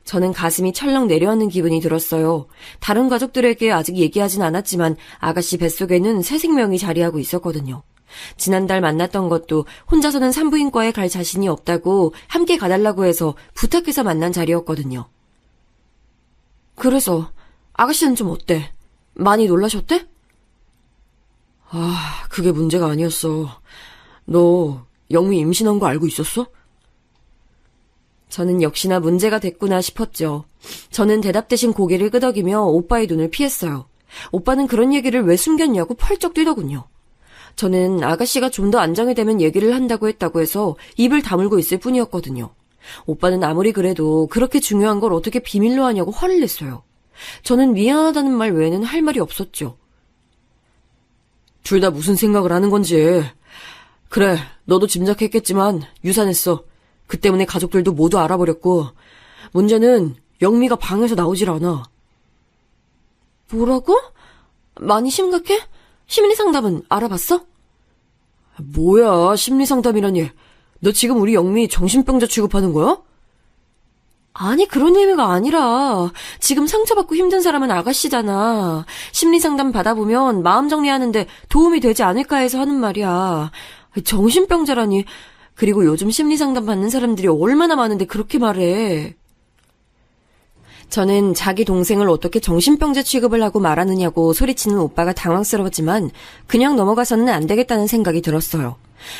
저는 가슴이 철렁 내려앉는 기분이 들었어요. 다른 가족들에게 아직 얘기하진 않았지만 아가씨 뱃속에는 새 생명이 자리하고 있었거든요. 지난달 만났던 것도 혼자서는 산부인과에 갈 자신이 없다고 함께 가달라고 해서 부탁해서 만난 자리였거든요. 그래서 아가씨는 좀 어때? 많이 놀라셨대? 그게 문제가 아니었어. 너 영미 임신한 거 알고 있었어? 저는 역시나 문제가 됐구나 싶었죠. 저는 대답 대신 고개를 끄덕이며 오빠의 눈을 피했어요. 오빠는 그런 얘기를 왜 숨겼냐고 펄쩍 뛰더군요. 저는 아가씨가 좀 더 안정이 되면 얘기를 한다고 했다고 해서 입을 다물고 있을 뿐이었거든요. 오빠는 아무리 그래도 그렇게 중요한 걸 어떻게 비밀로 하냐고 화를 냈어요. 저는 미안하다는 말 외에는 할 말이 없었죠. 둘 다 무슨 생각을 하는 건지. 그래, 너도 짐작했겠지만 유산했어. 그 때문에 가족들도 모두 알아버렸고 문제는 영미가 방에서 나오질 않아. 뭐라고? 많이 심각해? 심리상담은 알아봤어? 뭐야, 심리상담이라니. 너 지금 우리 영미 정신병자 취급하는 거야? 아니, 그런 의미가 아니라 지금 상처받고 힘든 사람은 아가씨잖아. 심리상담 받아보면 마음 정리하는데 도움이 되지 않을까 해서 하는 말이야. 정신병자라니. 그리고 요즘 심리상담 받는 사람들이 얼마나 많은데 그렇게 말해. 저는 자기 동생을 어떻게 정신병자 취급을 하고 말하느냐고 소리치는 오빠가 당황스러웠지만 그냥 넘어가서는 안 되겠다는 생각이 들었어요.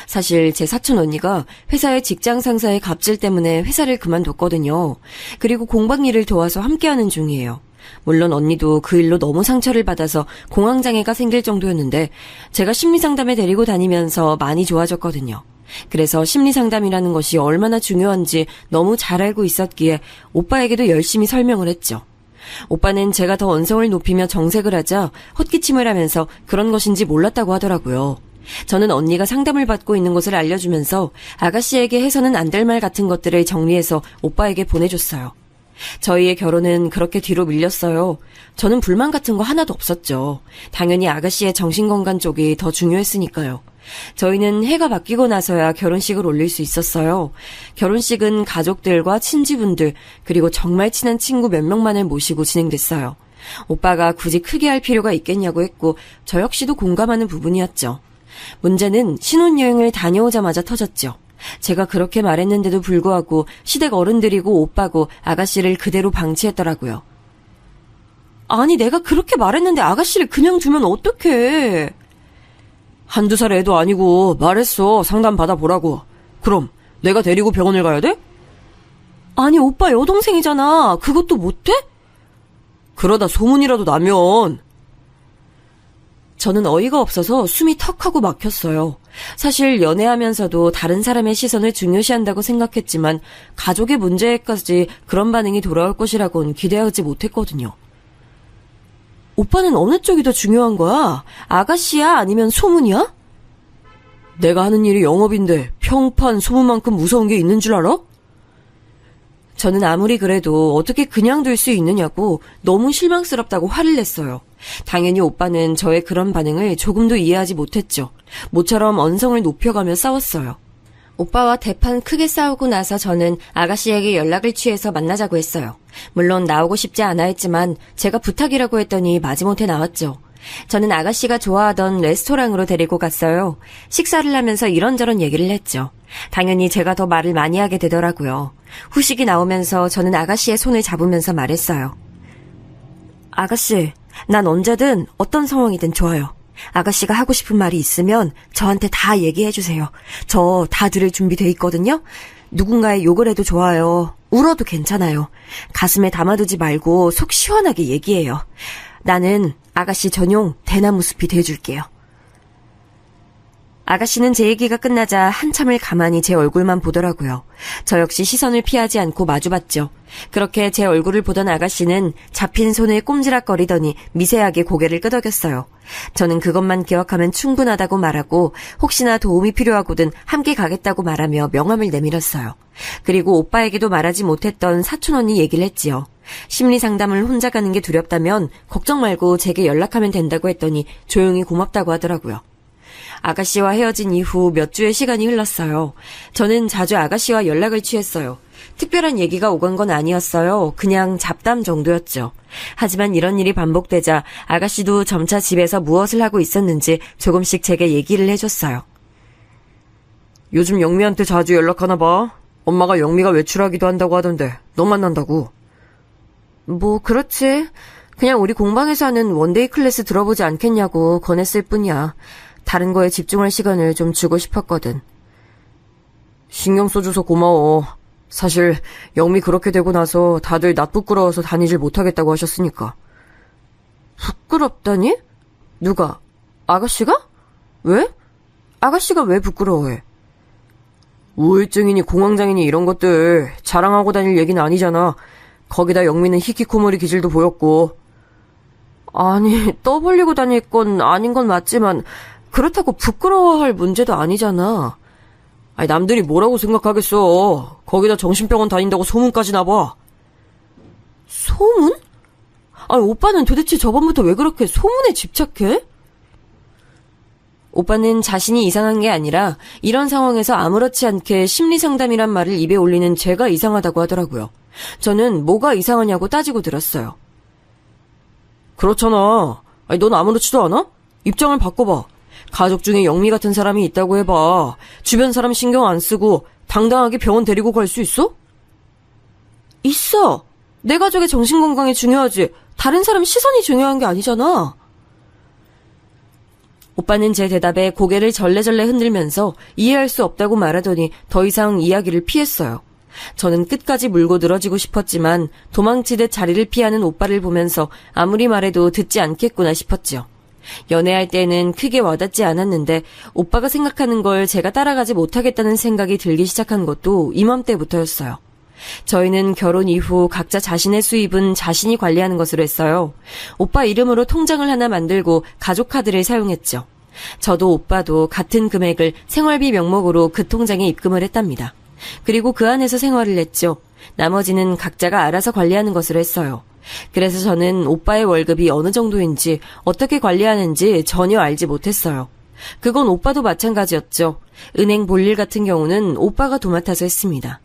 사실 제 사촌 언니가 회사의 직장 상사의 갑질 때문에 회사를 그만뒀거든요. 그리고 공방 일을 도와서 함께하는 중이에요. 물론 언니도 그 일로 너무 상처를 받아서 공황장애가 생길 정도였는데 제가 심리상담에 데리고 다니면서 많이 좋아졌거든요. 그래서 심리상담이라는 것이 얼마나 중요한지 너무 잘 알고 있었기에 오빠에게도 열심히 설명을 했죠. 오빠는 제가 더 언성을 높이며 정색을 하자 헛기침을 하면서 그런 것인지 몰랐다고 하더라고요. 저는 언니가 상담을 받고 있는 것을 알려주면서 아가씨에게 해서는 안 될 말 같은 것들을 정리해서 오빠에게 보내줬어요. 저희의 결혼은 그렇게 뒤로 밀렸어요. 저는 불만 같은 거 하나도 없었죠. 당연히 아가씨의 정신건강 쪽이 더 중요했으니까요. 저희는 해가 바뀌고 나서야 결혼식을 올릴 수 있었어요. 결혼식은 가족들과 친지분들 그리고 정말 친한 친구 몇 명만을 모시고 진행됐어요. 오빠가 굳이 크게 할 필요가 있겠냐고 했고 저 역시도 공감하는 부분이었죠. 문제는 신혼여행을 다녀오자마자 터졌죠. 제가 그렇게 말했는데도 불구하고 시댁 어른들이고 오빠고 아가씨를 그대로 방치했더라고요. 아니, 내가 그렇게 말했는데 아가씨를 그냥 두면 어떡해. 한두 살 애도 아니고 말했어. 상담 받아보라고. 그럼 내가 데리고 병원을 가야 돼? 아니, 오빠 여동생이잖아. 그것도 못해? 그러다 소문이라도 나면. 저는 어이가 없어서 숨이 턱하고 막혔어요. 사실 연애하면서도 다른 사람의 시선을 중요시한다고 생각했지만 가족의 문제에까지 그런 반응이 돌아올 것이라고는 기대하지 못했거든요. 오빠는 어느 쪽이 더 중요한 거야? 아가씨야? 아니면 소문이야? 내가 하는 일이 영업인데 평판 소문만큼 무서운 게 있는 줄 알아? 저는 아무리 그래도 어떻게 그냥 둘 수 있느냐고 너무 실망스럽다고 화를 냈어요. 당연히 오빠는 저의 그런 반응을 조금도 이해하지 못했죠. 모처럼 언성을 높여가며 싸웠어요. 오빠와 대판 크게 싸우고 나서 저는 아가씨에게 연락을 취해서 만나자고 했어요. 물론 나오고 싶지 않아 했지만 제가 부탁이라고 했더니 마지못해 나왔죠. 저는 아가씨가 좋아하던 레스토랑으로 데리고 갔어요. 식사를 하면서 이런저런 얘기를 했죠. 당연히 제가 더 말을 많이 하게 되더라고요. 후식이 나오면서 저는 아가씨의 손을 잡으면서 말했어요. 아가씨, 난 언제든 어떤 상황이든 좋아요. 아가씨가 하고 싶은 말이 있으면 저한테 다 얘기해주세요. 저 다 들을 준비돼 있거든요. 누군가의 욕을 해도 좋아요. 울어도 괜찮아요. 가슴에 담아두지 말고 속 시원하게 얘기해요. 나는 아가씨 전용 대나무 숲이 돼줄게요. 아가씨는 제 얘기가 끝나자 한참을 가만히 제 얼굴만 보더라고요. 저 역시 시선을 피하지 않고 마주봤죠. 그렇게 제 얼굴을 보던 아가씨는 잡힌 손을 꼼지락거리더니 미세하게 고개를 끄덕였어요. 저는 그것만 기억하면 충분하다고 말하고 혹시나 도움이 필요하거든 함께 가겠다고 말하며 명함을 내밀었어요. 그리고 오빠에게도 말하지 못했던 사촌 언니 얘기를 했지요. 심리상담을 혼자 가는 게 두렵다면 걱정 말고 제게 연락하면 된다고 했더니 조용히 고맙다고 하더라고요. 아가씨와 헤어진 이후 몇 주의 시간이 흘렀어요. 저는 자주 아가씨와 연락을 취했어요. 특별한 얘기가 오간 건 아니었어요. 그냥 잡담 정도였죠. 하지만 이런 일이 반복되자 아가씨도 점차 집에서 무엇을 하고 있었는지 조금씩 제게 얘기를 해줬어요. 요즘 영미한테 자주 연락하나 봐. 엄마가 영미가 외출하기도 한다고 하던데 너 만난다고. 뭐 그렇지. 그냥 우리 공방에서 하는 원데이 클래스 들어보지 않겠냐고 권했을 뿐이야. 다른 거에 집중할 시간을 좀 주고 싶었거든. 신경 써줘서 고마워. 사실 영미 그렇게 되고 나서 다들 나 부끄러워서 다니질 못하겠다고 하셨으니까. 부끄럽다니? 누가? 아가씨가? 왜? 아가씨가 왜 부끄러워해? 우울증이니 공황장애니 이런 것들 자랑하고 다닐 얘기는 아니잖아. 거기다 영미는 히키코모리 기질도 보였고. 아니, 떠벌리고 다닐 건 아닌 건 맞지만 그렇다고 부끄러워할 문제도 아니잖아. 아니, 남들이 뭐라고 생각하겠어. 거기다 정신병원 다닌다고 소문까지 나봐. 소문? 아니, 오빠는 도대체 저번부터 왜 그렇게 소문에 집착해? 오빠는 자신이 이상한 게 아니라 이런 상황에서 아무렇지 않게 심리상담이란 말을 입에 올리는 제가 이상하다고 하더라고요. 저는 뭐가 이상하냐고 따지고 들었어요. 그렇잖아. 아니, 넌 아무렇지도 않아? 입장을 바꿔봐. 가족 중에 영미 같은 사람이 있다고 해봐. 주변 사람 신경 안 쓰고 당당하게 병원 데리고 갈 수 있어? 있어. 내 가족의 정신건강이 중요하지. 다른 사람 시선이 중요한 게 아니잖아. 오빠는 제 대답에 고개를 절레절레 흔들면서 이해할 수 없다고 말하더니 더 이상 이야기를 피했어요. 저는 끝까지 물고 늘어지고 싶었지만 도망치듯 자리를 피하는 오빠를 보면서 아무리 말해도 듣지 않겠구나 싶었지요. 연애할 때는 크게 와닿지 않았는데 오빠가 생각하는 걸 제가 따라가지 못하겠다는 생각이 들기 시작한 것도 이맘때부터였어요. 저희는 결혼 이후 각자 자신의 수입은 자신이 관리하는 것으로 했어요. 오빠 이름으로 통장을 하나 만들고 가족 카드를 사용했죠. 저도 오빠도 같은 금액을 생활비 명목으로 그 통장에 입금을 했답니다. 그리고 그 안에서 생활을 했죠. 나머지는 각자가 알아서 관리하는 것으로 했어요. 그래서 저는 오빠의 월급이 어느 정도인지 어떻게 관리하는지 전혀 알지 못했어요. 그건 오빠도 마찬가지였죠. 은행 볼일 같은 경우는 오빠가 도맡아서 했습니다.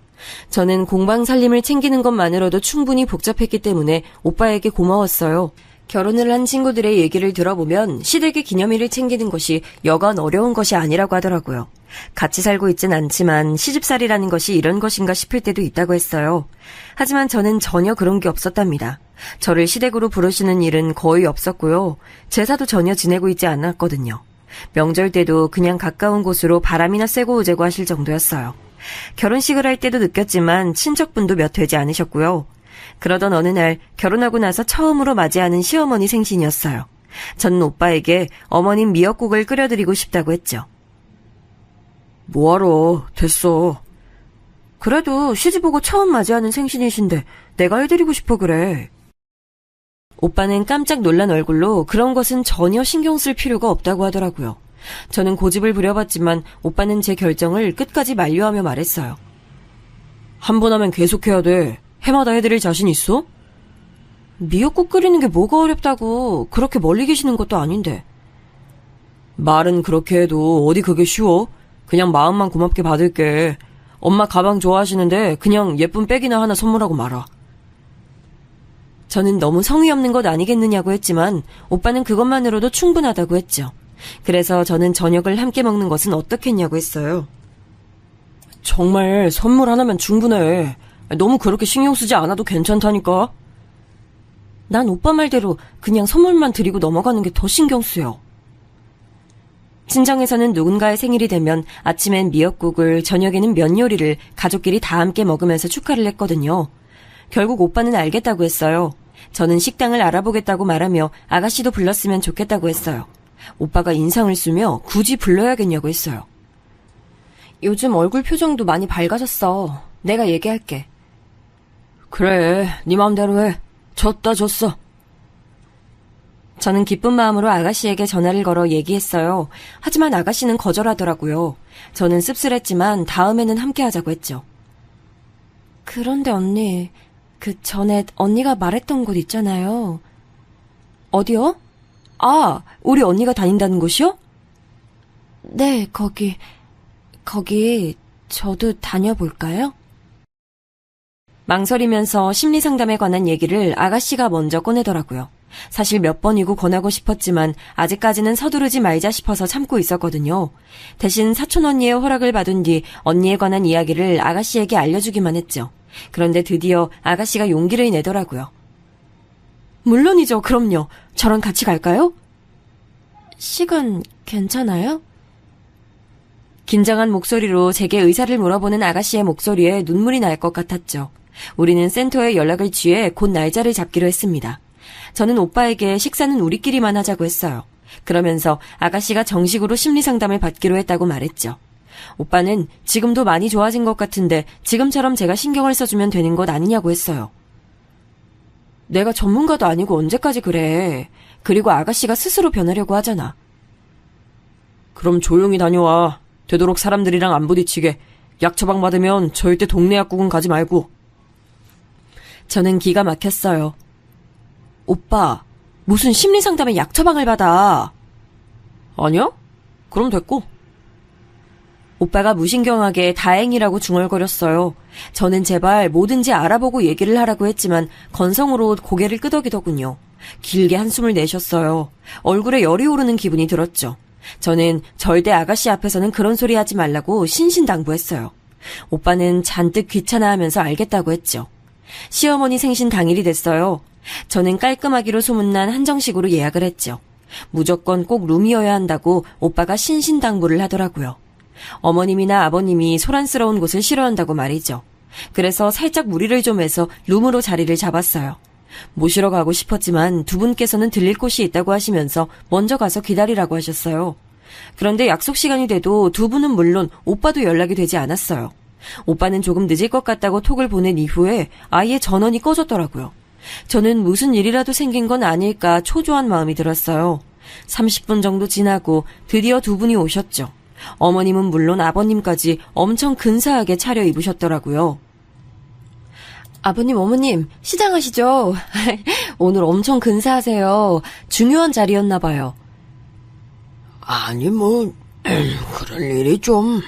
저는 공방 살림을 챙기는 것만으로도 충분히 복잡했기 때문에 오빠에게 고마웠어요. 결혼을 한 친구들의 얘기를 들어보면 시댁의 기념일을 챙기는 것이 여간 어려운 것이 아니라고 하더라고요. 같이 살고 있진 않지만 시집살이라는 것이 이런 것인가 싶을 때도 있다고 했어요. 하지만 저는 전혀 그런 게 없었답니다. 저를 시댁으로 부르시는 일은 거의 없었고요. 제사도 전혀 지내고 있지 않았거든요. 명절 때도 그냥 가까운 곳으로 바람이나 쐬고 오자고 하실 정도였어요. 결혼식을 할 때도 느꼈지만 친척분도 몇 되지 않으셨고요. 그러던 어느 날 결혼하고 나서 처음으로 맞이하는 시어머니 생신이었어요. 저는 오빠에게 어머님 미역국을 끓여드리고 싶다고 했죠. 뭐하러, 됐어. 그래도 시집오고 처음 맞이하는 생신이신데 내가 해드리고 싶어 그래. 오빠는 깜짝 놀란 얼굴로 그런 것은 전혀 신경 쓸 필요가 없다고 하더라고요. 저는 고집을 부려봤지만 오빠는 제 결정을 끝까지 만류하며 말했어요. 한 번 하면 계속해야 돼. 해마다 해드릴 자신 있어? 미역국 끓이는 게 뭐가 어렵다고. 그렇게 멀리 계시는 것도 아닌데. 말은 그렇게 해도 어디 그게 쉬워? 그냥 마음만 고맙게 받을게. 엄마 가방 좋아하시는데 그냥 예쁜 백이나 하나 선물하고 말아. 저는 너무 성의 없는 것 아니겠느냐고 했지만 오빠는 그것만으로도 충분하다고 했죠. 그래서 저는 저녁을 함께 먹는 것은 어떻겠냐고 했어요. 정말 선물 하나면 충분해. 너무 그렇게 신경 쓰지 않아도 괜찮다니까. 난 오빠 말대로 그냥 선물만 드리고 넘어가는 게 더 신경 쓰여. 친정에서는 누군가의 생일이 되면 아침엔 미역국을, 저녁에는 면 요리를 가족끼리 다 함께 먹으면서 축하를 했거든요. 결국 오빠는 알겠다고 했어요. 저는 식당을 알아보겠다고 말하며 아가씨도 불렀으면 좋겠다고 했어요. 오빠가 인상을 쓰며 굳이 불러야겠냐고 했어요. 요즘 얼굴 표정도 많이 밝아졌어. 내가 얘기할게. 그래, 네 맘대로 해. 졌어. 저는 기쁜 마음으로 아가씨에게 전화를 걸어 얘기했어요. 하지만 아가씨는 거절하더라고요. 저는 씁쓸했지만 다음에는 함께 하자고 했죠. 그런데 언니, 그 전에 언니가 말했던 곳 있잖아요. 어디요? 아, 우리 언니가 다닌다는 곳이요? 네, 거기 저도 다녀볼까요? 망설이면서 심리상담에 관한 얘기를 아가씨가 먼저 꺼내더라고요. 사실 몇 번이고 권하고 싶었지만 아직까지는 서두르지 말자 싶어서 참고 있었거든요. 대신 사촌언니의 허락을 받은 뒤 언니에 관한 이야기를 아가씨에게 알려주기만 했죠. 그런데 드디어 아가씨가 용기를 내더라고요. 물론이죠. 그럼요. 저랑 같이 갈까요? 시간 괜찮아요? 긴장한 목소리로 제게 의사를 물어보는 아가씨의 목소리에 눈물이 날 것 같았죠. 우리는 센터에 연락을 취해 곧 날짜를 잡기로 했습니다. 저는 오빠에게 식사는 우리끼리만 하자고 했어요. 그러면서 아가씨가 정식으로 심리상담을 받기로 했다고 말했죠. 오빠는 지금도 많이 좋아진 것 같은데 지금처럼 제가 신경을 써주면 되는 것 아니냐고 했어요. 내가 전문가도 아니고 언제까지 그래. 그리고 아가씨가 스스로 변하려고 하잖아. 그럼 조용히 다녀와. 되도록 사람들이랑 안 부딪히게. 약 처방 받으면 절대 동네 약국은 가지 말고. 저는 기가 막혔어요. 오빠, 무슨 심리상담에 약 처방을 받아. 아니야? 그럼 됐고. 오빠가 무신경하게 다행이라고 중얼거렸어요. 저는 제발 뭐든지 알아보고 얘기를 하라고 했지만 건성으로 고개를 끄덕이더군요. 길게 한숨을 내셨어요. 얼굴에 열이 오르는 기분이 들었죠. 저는 절대 아가씨 앞에서는 그런 소리 하지 말라고 신신당부했어요. 오빠는 잔뜩 귀찮아하면서 알겠다고 했죠. 시어머니 생신 당일이 됐어요. 저는 깔끔하기로 소문난 한정식으로 예약을 했죠. 무조건 꼭 룸이어야 한다고 오빠가 신신당부를 하더라고요. 어머님이나 아버님이 소란스러운 곳을 싫어한다고 말이죠. 그래서 살짝 무리를 좀 해서 룸으로 자리를 잡았어요. 모시러 가고 싶었지만 두 분께서는 들릴 곳이 있다고 하시면서 먼저 가서 기다리라고 하셨어요. 그런데 약속 시간이 돼도 두 분은 물론 오빠도 연락이 되지 않았어요. 오빠는 조금 늦을 것 같다고 톡을 보낸 이후에 아예 전원이 꺼졌더라고요. 저는 무슨 일이라도 생긴 건 아닐까 초조한 마음이 들었어요. 30분 정도 지나고 드디어 두 분이 오셨죠. 어머님은 물론 아버님까지 엄청 근사하게 차려입으셨더라고요. 아버님, 어머님, 시장하시죠? 오늘 엄청 근사하세요. 중요한 자리였나 봐요. 아니, 그럴 일이 좀.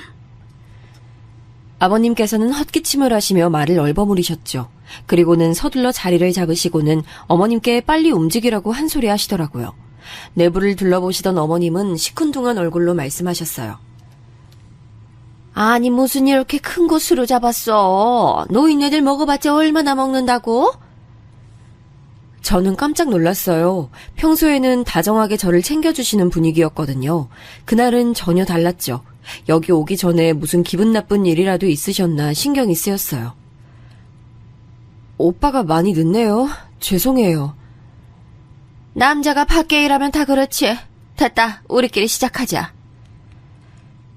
아버님께서는 헛기침을 하시며 말을 얼버무리셨죠. 그리고는 서둘러 자리를 잡으시고는 어머님께 빨리 움직이라고 한 소리 하시더라고요. 내부를 둘러보시던 어머님은 시큰둥한 얼굴로 말씀하셨어요. 아니, 무슨 이렇게 큰 곳으로 잡았어? 노인네들 먹어봤자 얼마나 먹는다고? 저는 깜짝 놀랐어요. 평소에는 다정하게 저를 챙겨주시는 분위기였거든요. 그날은 전혀 달랐죠. 여기 오기 전에 무슨 기분 나쁜 일이라도 있으셨나 신경이 쓰였어요. 오빠가 많이 늦네요. 죄송해요. 남자가 밖에 일하면 다 그렇지. 됐다. 우리끼리 시작하자.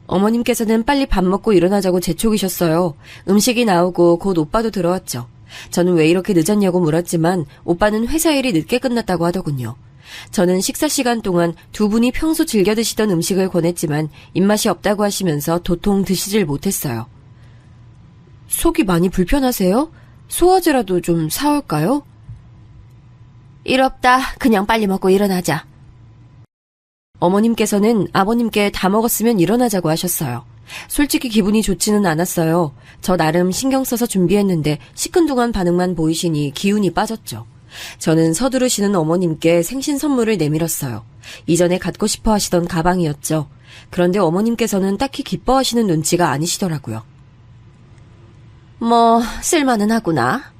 어머님께서는 빨리 밥 먹고 일어나자고 재촉이셨어요. 음식이 나오고 곧 오빠도 들어왔죠. 저는 왜 이렇게 늦었냐고 물었지만 오빠는 회사 일이 늦게 끝났다고 하더군요. 저는 식사 시간 동안 두 분이 평소 즐겨 드시던 음식을 권했지만 입맛이 없다고 하시면서 도통 드시질 못했어요. 속이 많이 불편하세요? 소화제라도 좀 사올까요? 일 없다. 그냥 빨리 먹고 일어나자. 어머님께서는 아버님께 다 먹었으면 일어나자고 하셨어요. 솔직히 기분이 좋지는 않았어요. 저 나름 신경 써서 준비했는데 시큰둥한 반응만 보이시니 기운이 빠졌죠. 저는 서두르시는 어머님께 생신 선물을 내밀었어요. 이전에 갖고 싶어 하시던 가방이었죠. 그런데 어머님께서는 딱히 기뻐하시는 눈치가 아니시더라고요. 뭐 쓸만은 하구나.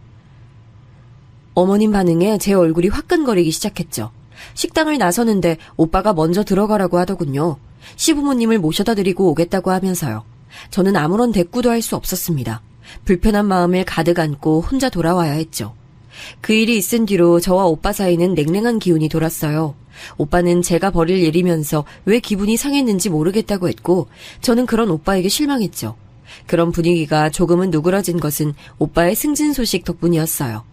어머님 반응에 제 얼굴이 화끈거리기 시작했죠. 식당을 나서는데 오빠가 먼저 들어가라고 하더군요. 시부모님을 모셔다 드리고 오겠다고 하면서요. 저는 아무런 대꾸도 할 수 없었습니다. 불편한 마음을 가득 안고 혼자 돌아와야 했죠. 그 일이 있은 뒤로 저와 오빠 사이는 냉랭한 기운이 돌았어요. 오빠는 제가 벌일 일이면서 왜 기분이 상했는지 모르겠다고 했고 저는 그런 오빠에게 실망했죠. 그런 분위기가 조금은 누그러진 것은 오빠의 승진 소식 덕분이었어요.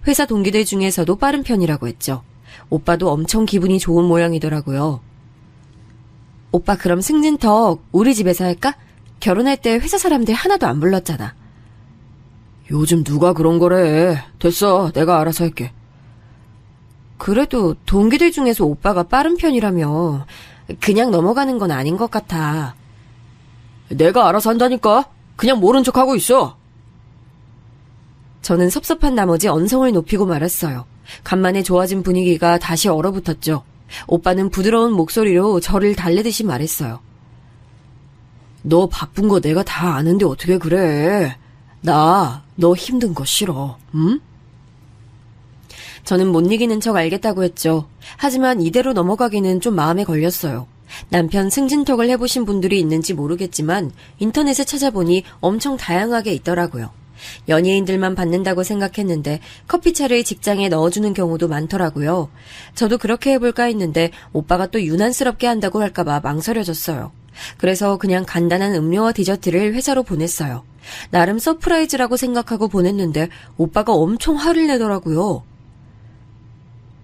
회사 동기들 중에서도 빠른 편이라고 했죠. 오빠도 엄청 기분이 좋은 모양이더라고요. 오빠 그럼 승진턱 우리 집에서 할까? 결혼할 때 회사 사람들 하나도 안 불렀잖아. 요즘 누가 그런 거래. 됐어, 내가 알아서 할게. 그래도 동기들 중에서 오빠가 빠른 편이라며 그냥 넘어가는 건 아닌 것 같아. 내가 알아서 한다니까. 그냥 모른 척하고 있어. 저는 섭섭한 나머지 언성을 높이고 말았어요. 간만에 좋아진 분위기가 다시 얼어붙었죠. 오빠는 부드러운 목소리로 저를 달래듯이 말했어요. 너 바쁜 거 내가 다 아는데 어떻게 그래. 나 너 힘든 거 싫어. 응? 저는 못 이기는 척 알겠다고 했죠. 하지만 이대로 넘어가기는 좀 마음에 걸렸어요. 남편 승진턱을 해보신 분들이 있는지 모르겠지만 인터넷에 찾아보니 엄청 다양하게 있더라고요. 연예인들만 받는다고 생각했는데 커피차를 직장에 넣어주는 경우도 많더라고요. 저도 그렇게 해볼까 했는데 오빠가 또 유난스럽게 한다고 할까봐 망설여졌어요. 그래서 그냥 간단한 음료와 디저트를 회사로 보냈어요. 나름 서프라이즈라고 생각하고 보냈는데 오빠가 엄청 화를 내더라고요.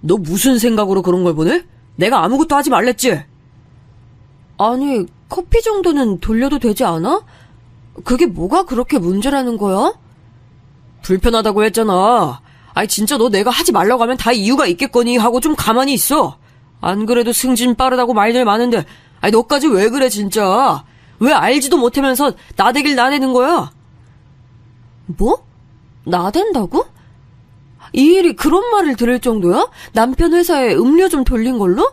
너 무슨 생각으로 그런 걸 보내? 내가 아무것도 하지 말랬지? 아니, 커피 정도는 돌려도 되지 않아? 그게 뭐가 그렇게 문제라는 거야? 불편하다고 했잖아. 아니 진짜 너 내가 하지 말라고 하면 다 이유가 있겠거니 하고 좀 가만히 있어. 안 그래도 승진 빠르다고 말들 많은데 아니 너까지 왜 그래 진짜. 왜 알지도 못하면서 나대길 나대는 거야? 뭐? 나댄다고? 이 일이 그런 말을 들을 정도야? 남편 회사에 음료 좀 돌린 걸로?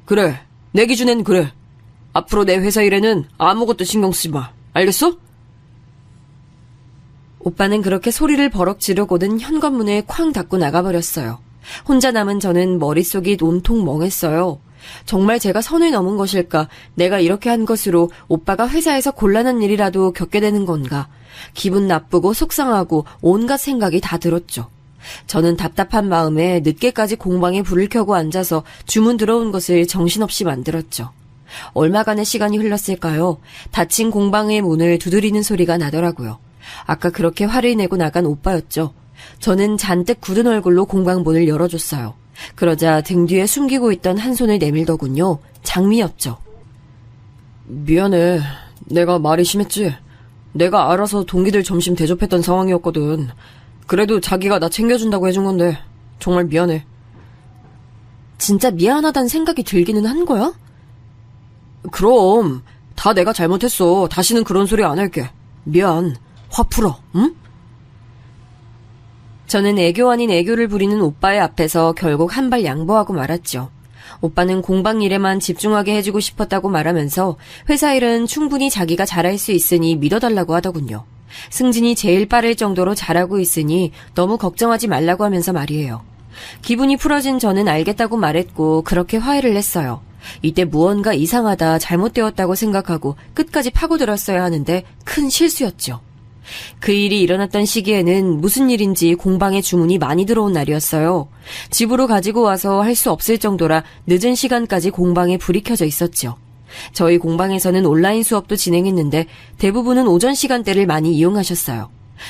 그래, 내 기준엔 그래. 앞으로 내 회사 일에는 아무것도 신경 쓰지 마. 알겠어? 오빠는 그렇게 소리를 버럭 지르고는 현관문을 쾅 닫고 나가버렸어요. 혼자 남은 저는 머릿속이 온통 멍했어요. 정말 제가 선을 넘은 것일까? 내가 이렇게 한 것으로 오빠가 회사에서 곤란한 일이라도 겪게 되는 건가? 기분 나쁘고 속상하고 온갖 생각이 다 들었죠. 저는 답답한 마음에 늦게까지 공방에 불을 켜고 앉아서 주문 들어온 것을 정신없이 만들었죠. 얼마간의 시간이 흘렀을까요? 닫힌 공방의 문을 두드리는 소리가 나더라고요. 아까 그렇게 화를 내고 나간 오빠였죠. 저는 잔뜩 굳은 얼굴로 공방 문을 열어줬어요. 그러자 등 뒤에 숨기고 있던 한 손을 내밀더군요. 장미였죠. 미안해. 내가 말이 심했지. 내가 알아서 동기들 점심 대접했던 상황이었거든. 그래도 자기가 나 챙겨준다고 해준 건데 정말 미안해. 진짜 미안하다는 생각이 들기는 한 거야? 그럼 다 내가 잘못했어. 다시는 그런 소리 안 할게. 미안. 화 풀어. 응? 저는 애교 아닌 애교를 부리는 오빠의 앞에서 결국 한 발 양보하고 말았죠. 오빠는 공방 일에만 집중하게 해주고 싶었다고 말하면서 회사 일은 충분히 자기가 잘할 수 있으니 믿어달라고 하더군요. 승진이 제일 빠를 정도로 잘하고 있으니 너무 걱정하지 말라고 하면서 말이에요. 기분이 풀어진 저는 알겠다고 말했고 그렇게 화해를 했어요. 이때 무언가 이상하다, 잘못되었다고 생각하고 끝까지 파고들었어야 하는데 큰 실수였죠. 그 일이 일어났던 시기에는 무슨 일인지 공방에 주문이 많이 들어온 날이었어요. 집으로 가지고 와서 할 수 없을 정도라 늦은 시간까지 공방에 불이 켜져 있었죠. 저희 공방에서는 온라인 수업도 진행했는데 대부분은 오전 시간대를 많이 이용하셨어요.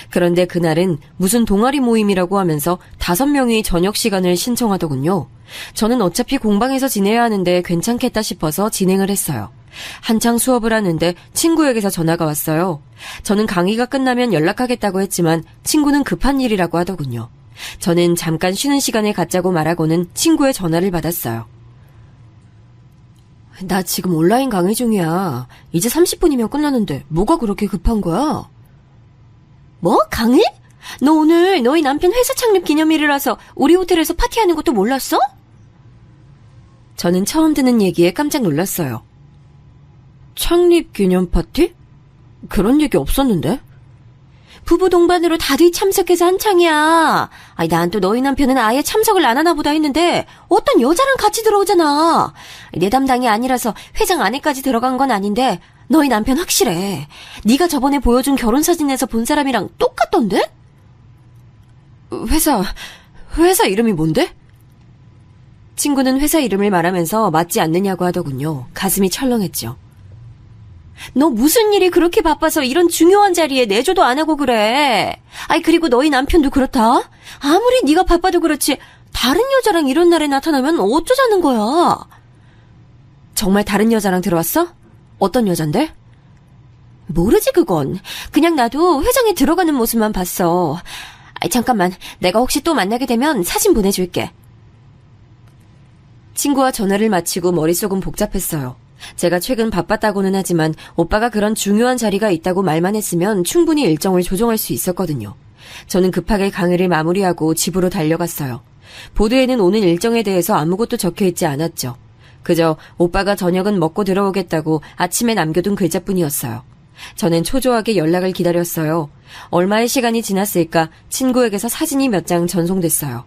그런데 그날은 무슨 동아리 모임이라고 하면서 5명이 저녁 시간을 신청하더군요. 저는 어차피 공방에서 지내야 하는데 괜찮겠다 싶어서 진행을 했어요. 한창 수업을 하는데 친구에게서 전화가 왔어요. 저는 강의가 끝나면 연락하겠다고 했지만 친구는 급한 일이라고 하더군요. 저는 잠깐 쉬는 시간을 갖자고 말하고는 친구의 전화를 받았어요. 나 지금 온라인 강의 중이야. 이제 30분이면 끝나는데 뭐가 그렇게 급한 거야? 뭐? 강의? 너 오늘 너희 남편 회사 창립 기념일이라서 우리 호텔에서 파티하는 것도 몰랐어? 저는 처음 듣는 얘기에 깜짝 놀랐어요. 창립 기념 파티? 그런 얘기 없었는데? 부부 동반으로 다들 참석해서 한창이야. 아니, 난 또 너희 남편은 아예 참석을 안 하나 보다 했는데 어떤 여자랑 같이 들어오잖아. 내 담당이 아니라서 회장 안에까지 들어간 건 아닌데 너희 남편 확실해. 네가 저번에 보여준 결혼사진에서 본 사람이랑 똑같던데? 회사 이름이 뭔데? 친구는 회사 이름을 말하면서 맞지 않느냐고 하더군요. 가슴이 철렁했죠. 너 무슨 일이 그렇게 바빠서 이런 중요한 자리에 내조도 안 하고 그래. 아이, 그리고 너희 남편도 그렇다. 아무리 네가 바빠도 그렇지 다른 여자랑 이런 날에 나타나면 어쩌자는 거야. 정말 다른 여자랑 들어왔어? 어떤 여잔데? 모르지 그건. 그냥 나도 회장에 들어가는 모습만 봤어. 아이, 잠깐만. 내가 혹시 또 만나게 되면 사진 보내줄게. 친구와 전화를 마치고 머릿속은 복잡했어요. 제가 최근 바빴다고는 하지만 오빠가 그런 중요한 자리가 있다고 말만 했으면 충분히 일정을 조정할 수 있었거든요. 저는 급하게 강의를 마무리하고 집으로 달려갔어요. 보드에는 오는 일정에 대해서 아무것도 적혀있지 않았죠. 그저 오빠가 저녁은 먹고 들어오겠다고 아침에 남겨둔 글자뿐이었어요. 저는 초조하게 연락을 기다렸어요. 얼마의 시간이 지났을까 친구에게서 사진이 몇 장 전송됐어요.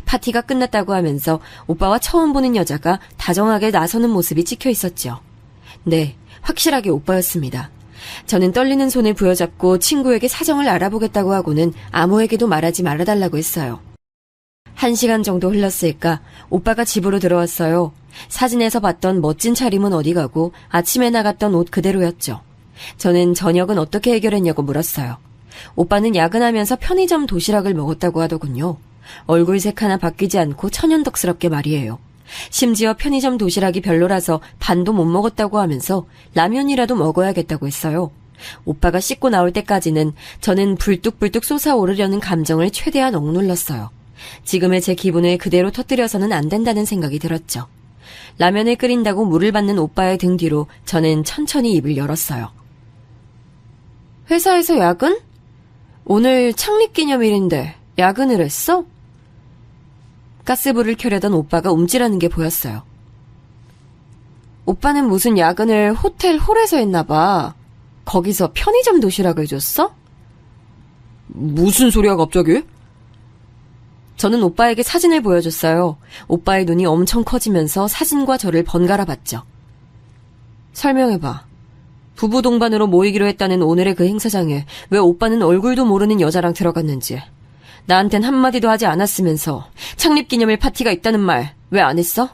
파티가 끝났다고 하면서 오빠와 처음 보는 여자가 다정하게 나서는 모습이 찍혀 있었죠. 네, 확실하게 오빠였습니다. 저는 떨리는 손을 부여잡고 친구에게 사정을 알아보겠다고 하고는 아무에게도 말하지 말아달라고 했어요. 1시간 정도 흘렀을까 오빠가 집으로 들어왔어요. 사진에서 봤던 멋진 차림은 어디 가고 아침에 나갔던 옷 그대로였죠. 저는 저녁은 어떻게 해결했냐고 물었어요. 오빠는 야근하면서 편의점 도시락을 먹었다고 하더군요. 얼굴색 하나 바뀌지 않고 천연덕스럽게 말이에요. 심지어 편의점 도시락이 별로라서 반도 못 먹었다고 하면서 라면이라도 먹어야겠다고 했어요. 오빠가 씻고 나올 때까지는 저는 불뚝불뚝 솟아오르려는 감정을 최대한 억눌렀어요. 지금의 제 기분을 그대로 터뜨려서는 안 된다는 생각이 들었죠. 라면을 끓인다고 물을 받는 오빠의 등 뒤로 저는 천천히 입을 열었어요. 회사에서 야근? 오늘 창립기념일인데 야근을 했어? 가스불을 켜려던 오빠가 움찔하는 게 보였어요. 오빠는 무슨 야근을 호텔 홀에서 했나 봐. 거기서 편의점 도시락을 줬어? 무슨 소리야 갑자기? 저는 오빠에게 사진을 보여줬어요. 오빠의 눈이 엄청 커지면서 사진과 저를 번갈아 봤죠. 설명해봐. 부부 동반으로 모이기로 했다는 오늘의 그 행사장에 왜 오빠는 얼굴도 모르는 여자랑 들어갔는지. 나한텐 한마디도 하지 않았으면서 창립기념일 파티가 있다는 말 왜 안 했어?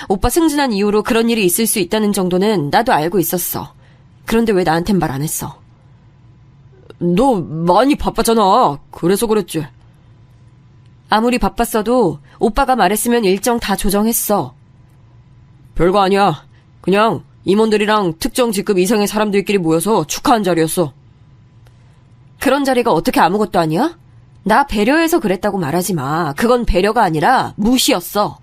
오빠 승진한 이후로 그런 일이 있을 수 있다는 정도는 나도 알고 있었어. 그런데 왜 나한텐 말 안 했어? 너 많이 바빴잖아. 그래서 그랬지. 아무리 바빴어도 오빠가 말했으면 일정 다 조정했어. 별거 아니야. 그냥 임원들이랑 특정 직급 이상의 사람들끼리 모여서 축하한 자리였어. 그런 자리가 어떻게 아무것도 아니야? 나 배려해서 그랬다고 말하지 마. 그건 배려가 아니라 무시였어.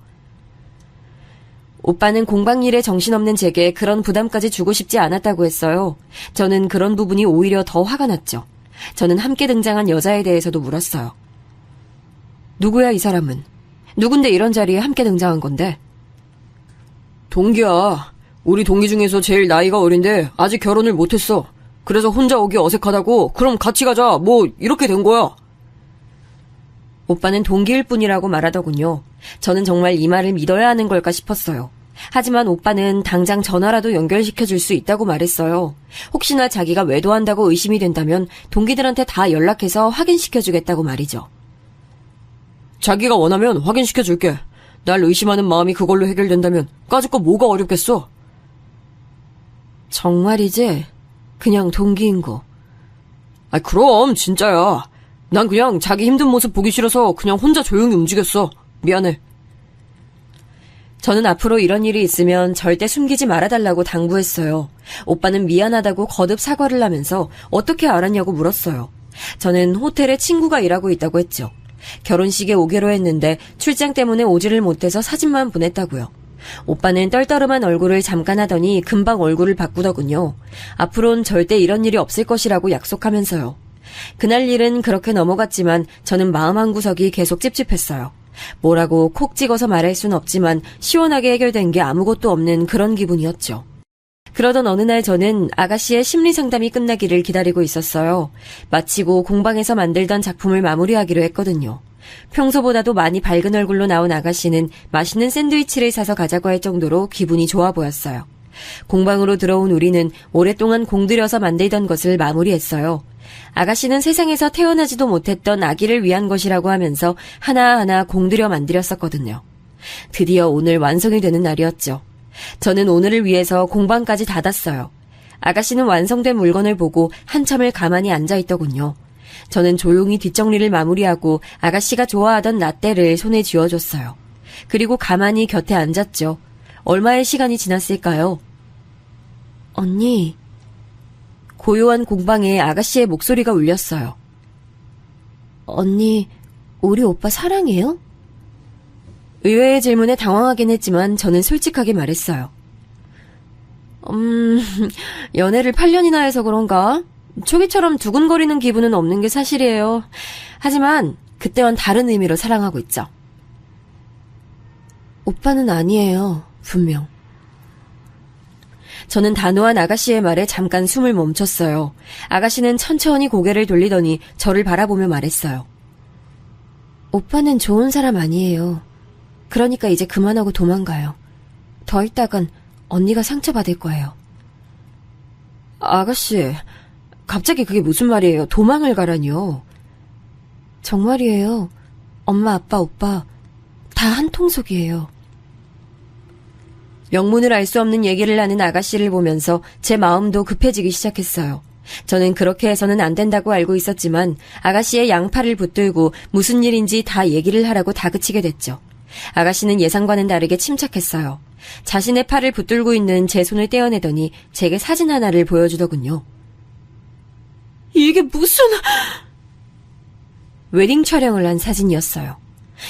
오빠는 공방일에 정신없는 제게 그런 부담까지 주고 싶지 않았다고 했어요. 저는 그런 부분이 오히려 더 화가 났죠. 저는 함께 등장한 여자에 대해서도 물었어요. 누구야 이 사람은? 누군데 이런 자리에 함께 등장한 건데? 동기야. 우리 동기 중에서 제일 나이가 어린데 아직 결혼을 못했어. 그래서 혼자 오기 어색하다고 그럼 같이 가자 뭐 이렇게 된 거야. 오빠는 동기일 뿐이라고 말하더군요. 저는 정말 이 말을 믿어야 하는 걸까 싶었어요. 하지만 오빠는 당장 전화라도 연결시켜줄 수 있다고 말했어요. 혹시나 자기가 외도한다고 의심이 된다면 동기들한테 다 연락해서 확인시켜주겠다고 말이죠. 자기가 원하면 확인시켜줄게. 날 의심하는 마음이 그걸로 해결된다면 까짓 거 뭐가 어렵겠어. 정말이지? 그냥 동기인 거. 아, 그럼 진짜야. 난 그냥 자기 힘든 모습 보기 싫어서 그냥 혼자 조용히 움직였어. 미안해. 저는 앞으로 이런 일이 있으면 절대 숨기지 말아달라고 당부했어요. 오빠는 미안하다고 거듭 사과를 하면서 어떻게 알았냐고 물었어요. 저는 호텔에 친구가 일하고 있다고 했죠. 결혼식에 오기로 했는데 출장 때문에 오지를 못해서 사진만 보냈다고요. 오빠는 떨떠름한 얼굴을 잠깐 하더니 금방 얼굴을 바꾸더군요. 앞으론 절대 이런 일이 없을 것이라고 약속하면서요. 그날 일은 그렇게 넘어갔지만 저는 마음 한구석이 계속 찝찝했어요. 뭐라고 콕 찍어서 말할 순 없지만 시원하게 해결된 게 아무것도 없는 그런 기분이었죠. 그러던 어느 날 저는 아가씨의 심리 상담이 끝나기를 기다리고 있었어요. 마치고 공방에서 만들던 작품을 마무리하기로 했거든요. 평소보다도 많이 밝은 얼굴로 나온 아가씨는 맛있는 샌드위치를 사서 가자고 할 정도로 기분이 좋아 보였어요. 공방으로 들어온 우리는 오랫동안 공들여서 만들던 것을 마무리했어요. 아가씨는 세상에서 태어나지도 못했던 아기를 위한 것이라고 하면서 하나하나 공들여 만들었었거든요. 드디어 오늘 완성이 되는 날이었죠. 저는 오늘을 위해서 공방까지 닫았어요. 아가씨는 완성된 물건을 보고 한참을 가만히 앉아있더군요. 저는 조용히 뒷정리를 마무리하고 아가씨가 좋아하던 라떼를 손에 쥐어줬어요. 그리고 가만히 곁에 앉았죠. 얼마의 시간이 지났을까요? 언니... 고요한 공방에 아가씨의 목소리가 울렸어요. 언니, 우리 오빠 사랑해요? 의외의 질문에 당황하긴 했지만 저는 솔직하게 말했어요. 연애를 8년이나 해서 그런가? 초기처럼 두근거리는 기분은 없는 게 사실이에요. 하지만 그때와는 다른 의미로 사랑하고 있죠. 오빠는 아니에요, 분명. 저는 단호한 아가씨의 말에 잠깐 숨을 멈췄어요. 아가씨는 천천히 고개를 돌리더니 저를 바라보며 말했어요. 오빠는 좋은 사람 아니에요. 그러니까 이제 그만하고 도망가요. 더 있다간 언니가 상처받을 거예요. 아가씨, 갑자기 그게 무슨 말이에요? 도망을 가라니요. 정말이에요. 엄마, 아빠, 오빠 다 한 통속이에요. 영문을 알 수 없는 얘기를 하는 아가씨를 보면서 제 마음도 급해지기 시작했어요. 저는 그렇게 해서는 안 된다고 알고 있었지만 아가씨의 양팔을 붙들고 무슨 일인지 다 얘기를 하라고 다그치게 됐죠. 아가씨는 예상과는 다르게 침착했어요. 자신의 팔을 붙들고 있는 제 손을 떼어내더니 제게 사진 하나를 보여주더군요. 이게 무슨... 웨딩 촬영을 한 사진이었어요.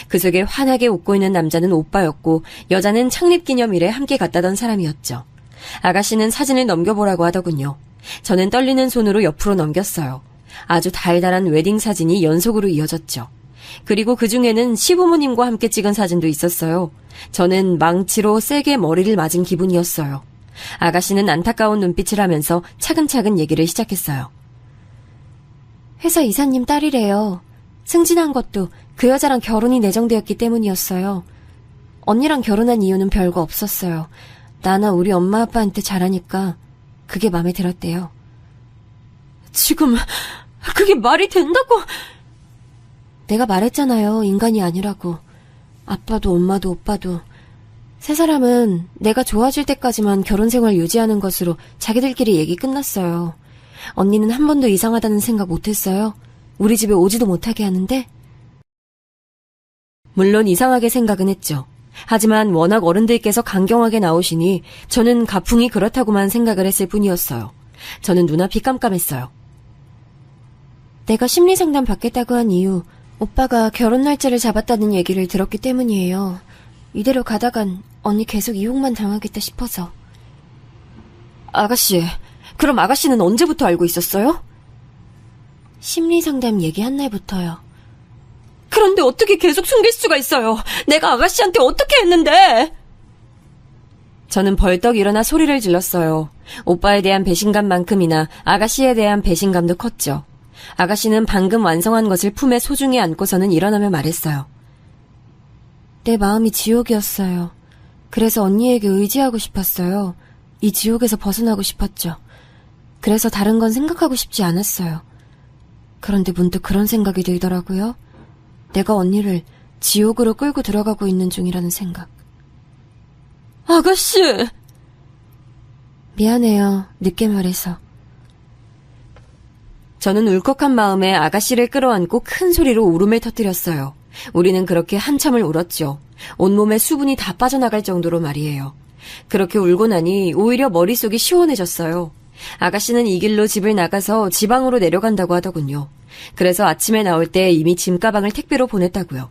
그 속에 환하게 웃고 있는 남자는 오빠였고 여자는 창립기념일에 함께 갔다던 사람이었죠. 아가씨는 사진을 넘겨보라고 하더군요. 저는 떨리는 손으로 옆으로 넘겼어요. 아주 달달한 웨딩 사진이 연속으로 이어졌죠. 그리고 그 중에는 시부모님과 함께 찍은 사진도 있었어요. 저는 망치로 세게 머리를 맞은 기분이었어요. 아가씨는 안타까운 눈빛을 하면서 차근차근 얘기를 시작했어요. 회사 이사님 딸이래요. 승진한 것도 그 여자랑 결혼이 내정되었기 때문이었어요. 언니랑 결혼한 이유는 별거 없었어요. 나나 우리 엄마 아빠한테 잘하니까 그게 마음에 들었대요. 지금 그게 말이 된다고? 내가 말했잖아요. 인간이 아니라고. 아빠도 엄마도 오빠도. 세 사람은 내가 좋아질 때까지만 결혼생활 유지하는 것으로 자기들끼리 얘기 끝났어요. 언니는 한 번도 이상하다는 생각 못했어요? 우리 집에 오지도 못하게 하는데? 물론 이상하게 생각은 했죠. 하지만 워낙 어른들께서 강경하게 나오시니 저는 가풍이 그렇다고만 생각을 했을 뿐이었어요. 저는 눈앞이 깜깜했어요. 내가 심리상담 받겠다고 한 이유, 오빠가 결혼 날짜를 잡았다는 얘기를 들었기 때문이에요. 이대로 가다간 언니 계속 이용만 당하겠다 싶어서. 아가씨, 그럼 아가씨는 언제부터 알고 있었어요? 심리상담 얘기한 날부터요. 그런데 어떻게 계속 숨길 수가 있어요? 내가 아가씨한테 어떻게 했는데? 저는 벌떡 일어나 소리를 질렀어요. 오빠에 대한 배신감만큼이나 아가씨에 대한 배신감도 컸죠. 아가씨는 방금 완성한 것을 품에 소중히 안고서는 일어나며 말했어요. 내 마음이 지옥이었어요. 그래서 언니에게 의지하고 싶었어요. 이 지옥에서 벗어나고 싶었죠. 그래서 다른 건 생각하고 싶지 않았어요. 그런데 문득 그런 생각이 들더라고요. 내가 언니를 지옥으로 끌고 들어가고 있는 중이라는 생각. 아가씨! 미안해요. 늦게 말해서. 저는 울컥한 마음에 아가씨를 끌어안고 큰 소리로 울음을 터뜨렸어요. 우리는 그렇게 한참을 울었죠. 온몸에 수분이 다 빠져나갈 정도로 말이에요. 그렇게 울고 나니 오히려 머릿속이 시원해졌어요. 아가씨는 이 길로 집을 나가서 지방으로 내려간다고 하더군요. 그래서 아침에 나올 때 이미 짐가방을 택배로 보냈다고요.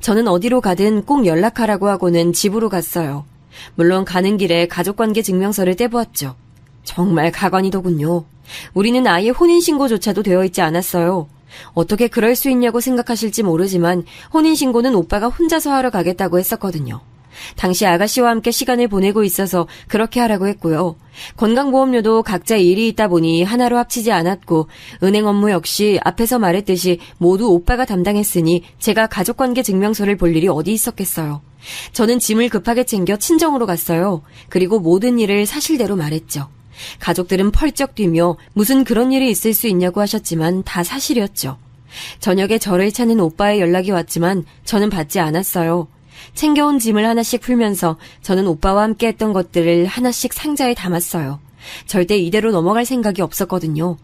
저는 어디로 가든 꼭 연락하라고 하고는 집으로 갔어요. 물론 가는 길에 가족관계 증명서를 떼보았죠. 정말 가관이더군요. 우리는 아예 혼인신고조차도 되어 있지 않았어요. 어떻게 그럴 수 있냐고 생각하실지 모르지만 혼인신고는 오빠가 혼자서 하러 가겠다고 했었거든요. 당시 아가씨와 함께 시간을 보내고 있어서 그렇게 하라고 했고요. 건강보험료도 각자 일이 있다 보니 하나로 합치지 않았고 은행 업무 역시 앞에서 말했듯이 모두 오빠가 담당했으니 제가 가족관계 증명서를 볼 일이 어디 있었겠어요. 저는 짐을 급하게 챙겨 친정으로 갔어요. 그리고 모든 일을 사실대로 말했죠. 가족들은 펄쩍 뛰며 무슨 그런 일이 있을 수 있냐고 하셨지만 다 사실이었죠. 저녁에 저를 찾는 오빠의 연락이 왔지만 저는 받지 않았어요. 챙겨온 짐을 하나씩 풀면서 저는 오빠와 함께 했던 것들을 하나씩 상자에 담았어요. 절대 이대로 넘어갈 생각이 없었거든요.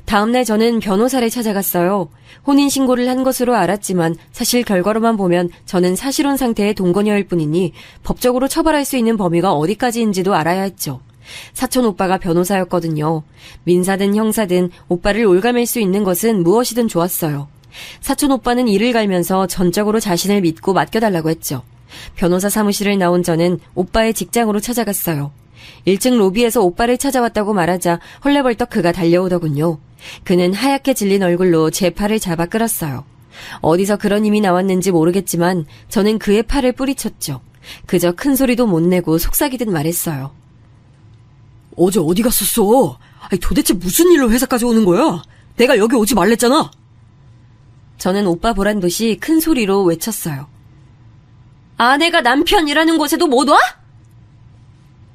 다음날 저는 변호사를 찾아갔어요. 혼인신고를 한 것으로 알았지만 사실 결과로만 보면 저는 사실혼 상태의 동거녀일 뿐이니 법적으로 처벌할 수 있는 범위가 어디까지인지도 알아야 했죠. 사촌 오빠가 변호사였거든요. 민사든 형사든 오빠를 올가맬 수 있는 것은 무엇이든 좋았어요. 사촌 오빠는 이를 갈면서 전적으로 자신을 믿고 맡겨달라고 했죠. 변호사 사무실을 나온 저는 오빠의 직장으로 찾아갔어요. 1층 로비에서 오빠를 찾아왔다고 말하자 헐레벌떡 그가 달려오더군요. 그는 하얗게 질린 얼굴로 제 팔을 잡아 끌었어요. 어디서 그런 힘이 나왔는지 모르겠지만 저는 그의 팔을 뿌리쳤죠. 그저 큰 소리도 못 내고 속삭이듯 말했어요. 어제 어디 갔었어? 아니, 도대체 무슨 일로 회사까지 오는 거야? 내가 여기 오지 말랬잖아. 저는 오빠 보란 듯이 큰 소리로 외쳤어요. 아내가 남편이라는 곳에도 못 와?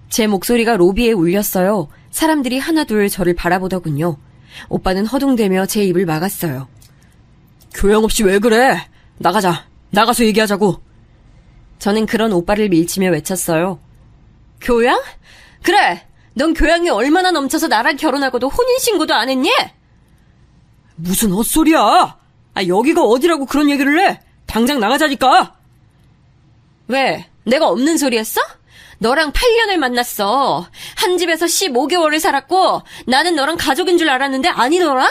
제 목소리가 로비에 울렸어요. 사람들이 하나둘 저를 바라보더군요. 오빠는 허둥대며 제 입을 막았어요. 교양 없이 왜 그래? 나가자. 나가서 얘기하자고. 저는 그런 오빠를 밀치며 외쳤어요. 교양? 그래! 넌 교양이 얼마나 넘쳐서 나랑 결혼하고도 혼인신고도 안 했니? 무슨 헛소리야! 여기가 어디라고 그런 얘기를 해? 당장 나가자니까! 왜? 내가 없는 소리 했어? 너랑 8년을 만났어. 한 집에서 15개월을 살았고 나는 너랑 가족인 줄 알았는데 아니더라?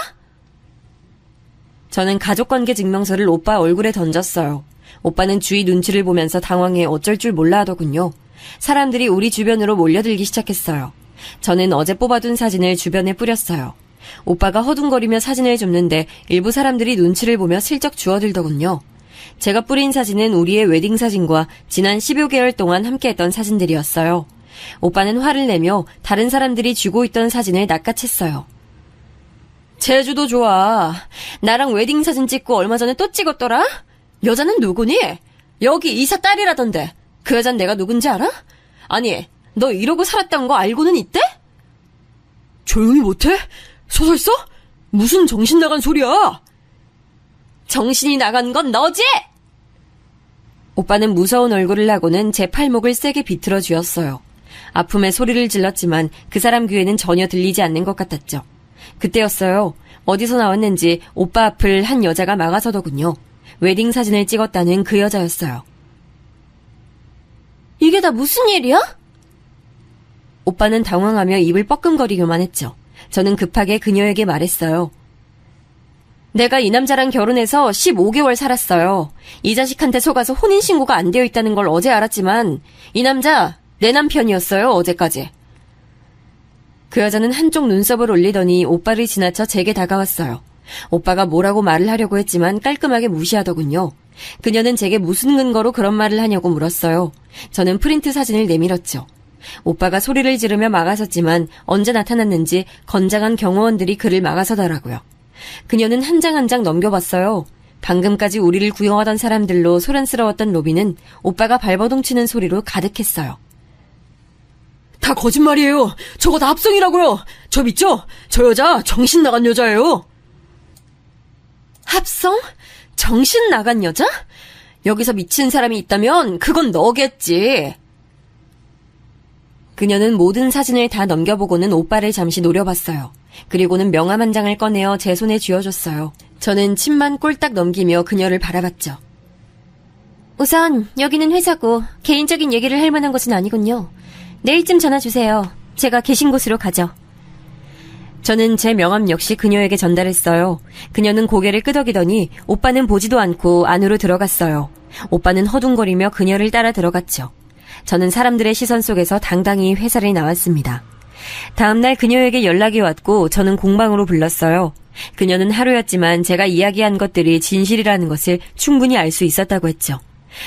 저는 가족관계 증명서를 오빠 얼굴에 던졌어요. 오빠는 주위 눈치를 보면서 당황해 어쩔 줄 몰라 하더군요. 사람들이 우리 주변으로 몰려들기 시작했어요. 저는 어제 뽑아둔 사진을 주변에 뿌렸어요. 오빠가 허둥거리며 사진을 줍는데 일부 사람들이 눈치를 보며 슬쩍 주워들더군요. 제가 뿌린 사진은 우리의 웨딩 사진과 지난 10여 개월 동안 함께했던 사진들이었어요. 오빠는 화를 내며 다른 사람들이 쥐고 있던 사진을 낚아챘어요. 제주도 좋아. 나랑 웨딩 사진 찍고 얼마 전에 또 찍었더라? 여자는 누구니? 여기 이사 딸이라던데. 그 여잔 내가 누군지 알아? 아니, 너 이러고 살았던 거 알고는 있대? 조용히 못해? 소설 써? 무슨 정신 나간 소리야? 정신이 나간 건 너지? 오빠는 무서운 얼굴을 하고는 제 팔목을 세게 비틀어 쥐었어요. 아픔에 소리를 질렀지만 그 사람 귀에는 전혀 들리지 않는 것 같았죠. 그때였어요. 어디서 나왔는지 오빠 앞을 한 여자가 막아서더군요. 웨딩 사진을 찍었다는 그 여자였어요. 이게 다 무슨 일이야? 오빠는 당황하며 입을 뻐끔거리기만 했죠. 저는 급하게 그녀에게 말했어요. 내가 이 남자랑 결혼해서 15개월 살았어요. 이 자식한테 속아서 혼인신고가 안 되어 있다는 걸 어제 알았지만 이 남자 내 남편이었어요, 어제까지. 그 여자는 한쪽 눈썹을 올리더니 오빠를 지나쳐 제게 다가왔어요. 오빠가 뭐라고 말을 하려고 했지만 깔끔하게 무시하더군요. 그녀는 제게 무슨 근거로 그런 말을 하냐고 물었어요. 저는 프린트 사진을 내밀었죠. 오빠가 소리를 지르며 막아섰지만 언제 나타났는지 건장한 경호원들이 그를 막아서더라고요. 그녀는 한 장 한 장 넘겨봤어요. 방금까지 우리를 구경하던 사람들로 소란스러웠던 로비는 오빠가 발버둥 치는 소리로 가득했어요. 다 거짓말이에요. 저거 다 합성이라고요. 저 믿죠? 저 여자 정신 나간 여자예요. 합성? 정신 나간 여자? 여기서 미친 사람이 있다면 그건 너겠지. 그녀는 모든 사진을 다 넘겨보고는 오빠를 잠시 노려봤어요. 그리고는 명함 한 장을 꺼내어 제 손에 쥐어줬어요. 저는 침만 꼴딱 넘기며 그녀를 바라봤죠. 우선 여기는 회사고 개인적인 얘기를 할 만한 것은 아니군요. 내일쯤 전화 주세요. 제가 계신 곳으로 가죠. 저는 제 명함 역시 그녀에게 전달했어요. 그녀는 고개를 끄덕이더니 오빠는 보지도 않고 안으로 들어갔어요. 오빠는 허둥거리며 그녀를 따라 들어갔죠. 저는 사람들의 시선 속에서 당당히 회사를 나왔습니다. 다음날 그녀에게 연락이 왔고 저는 공방으로 불렀어요. 그녀는 하루였지만 제가 이야기한 것들이 진실이라는 것을 충분히 알 수 있었다고 했죠.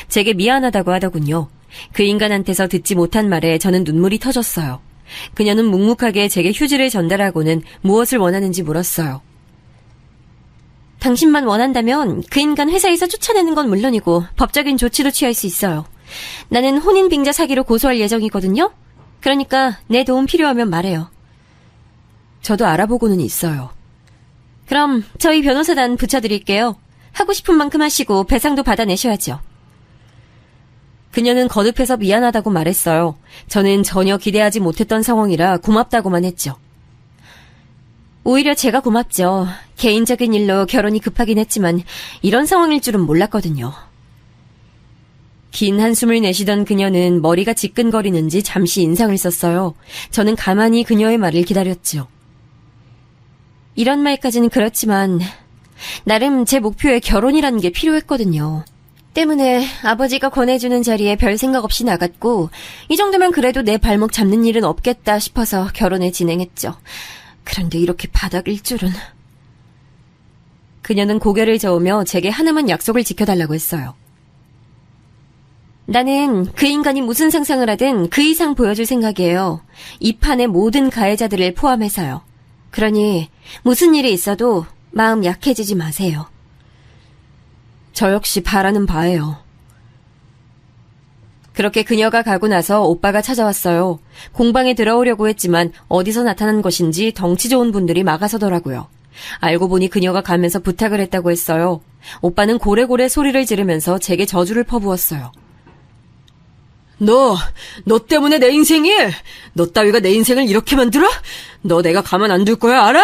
제게 미안하다고 하더군요. 그 인간한테서 듣지 못한 말에 저는 눈물이 터졌어요. 그녀는 묵묵하게 제게 휴지를 전달하고는 무엇을 원하는지 물었어요. 당신만 원한다면 그 인간 회사에서 쫓아내는 건 물론이고 법적인 조치도 취할 수 있어요. 나는 혼인빙자 사기로 고소할 예정이거든요. 그러니까 내 도움 필요하면 말해요. 저도 알아보고는 있어요. 그럼 저희 변호사단 붙여드릴게요. 하고 싶은 만큼 하시고 배상도 받아내셔야죠. 그녀는 거듭해서 미안하다고 말했어요. 저는 전혀 기대하지 못했던 상황이라 고맙다고만 했죠. 오히려 제가 고맙죠. 개인적인 일로 결혼이 급하긴 했지만 이런 상황일 줄은 몰랐거든요. 긴 한숨을 내쉬던 그녀는 머리가 지끈거리는지 잠시 인상을 썼어요. 저는 가만히 그녀의 말을 기다렸죠. 이런 말까지는 그렇지만 나름 제 목표에 결혼이라는 게 필요했거든요. 때문에 아버지가 권해주는 자리에 별 생각 없이 나갔고 이 정도면 그래도 내 발목 잡는 일은 없겠다 싶어서 결혼을 진행했죠. 그런데 이렇게 바닥일 줄은. 그녀는 고개를 저으며 제게 하나만 약속을 지켜달라고 했어요. 나는 그 인간이 무슨 상상을 하든 그 이상 보여줄 생각이에요. 이 판의 모든 가해자들을 포함해서요. 그러니 무슨 일이 있어도 마음 약해지지 마세요. 저 역시 바라는 바예요. 그렇게 그녀가 가고 나서 오빠가 찾아왔어요. 공방에 들어오려고 했지만 어디서 나타난 것인지 덩치 좋은 분들이 막아서더라고요. 알고 보니 그녀가 가면서 부탁을 했다고 했어요. 오빠는 고래고래 소리를 지르면서 제게 저주를 퍼부었어요. 너 때문에 내 인생이? 너 따위가 내 인생을 이렇게 만들어? 너 내가 가만 안 둘 거야, 알아?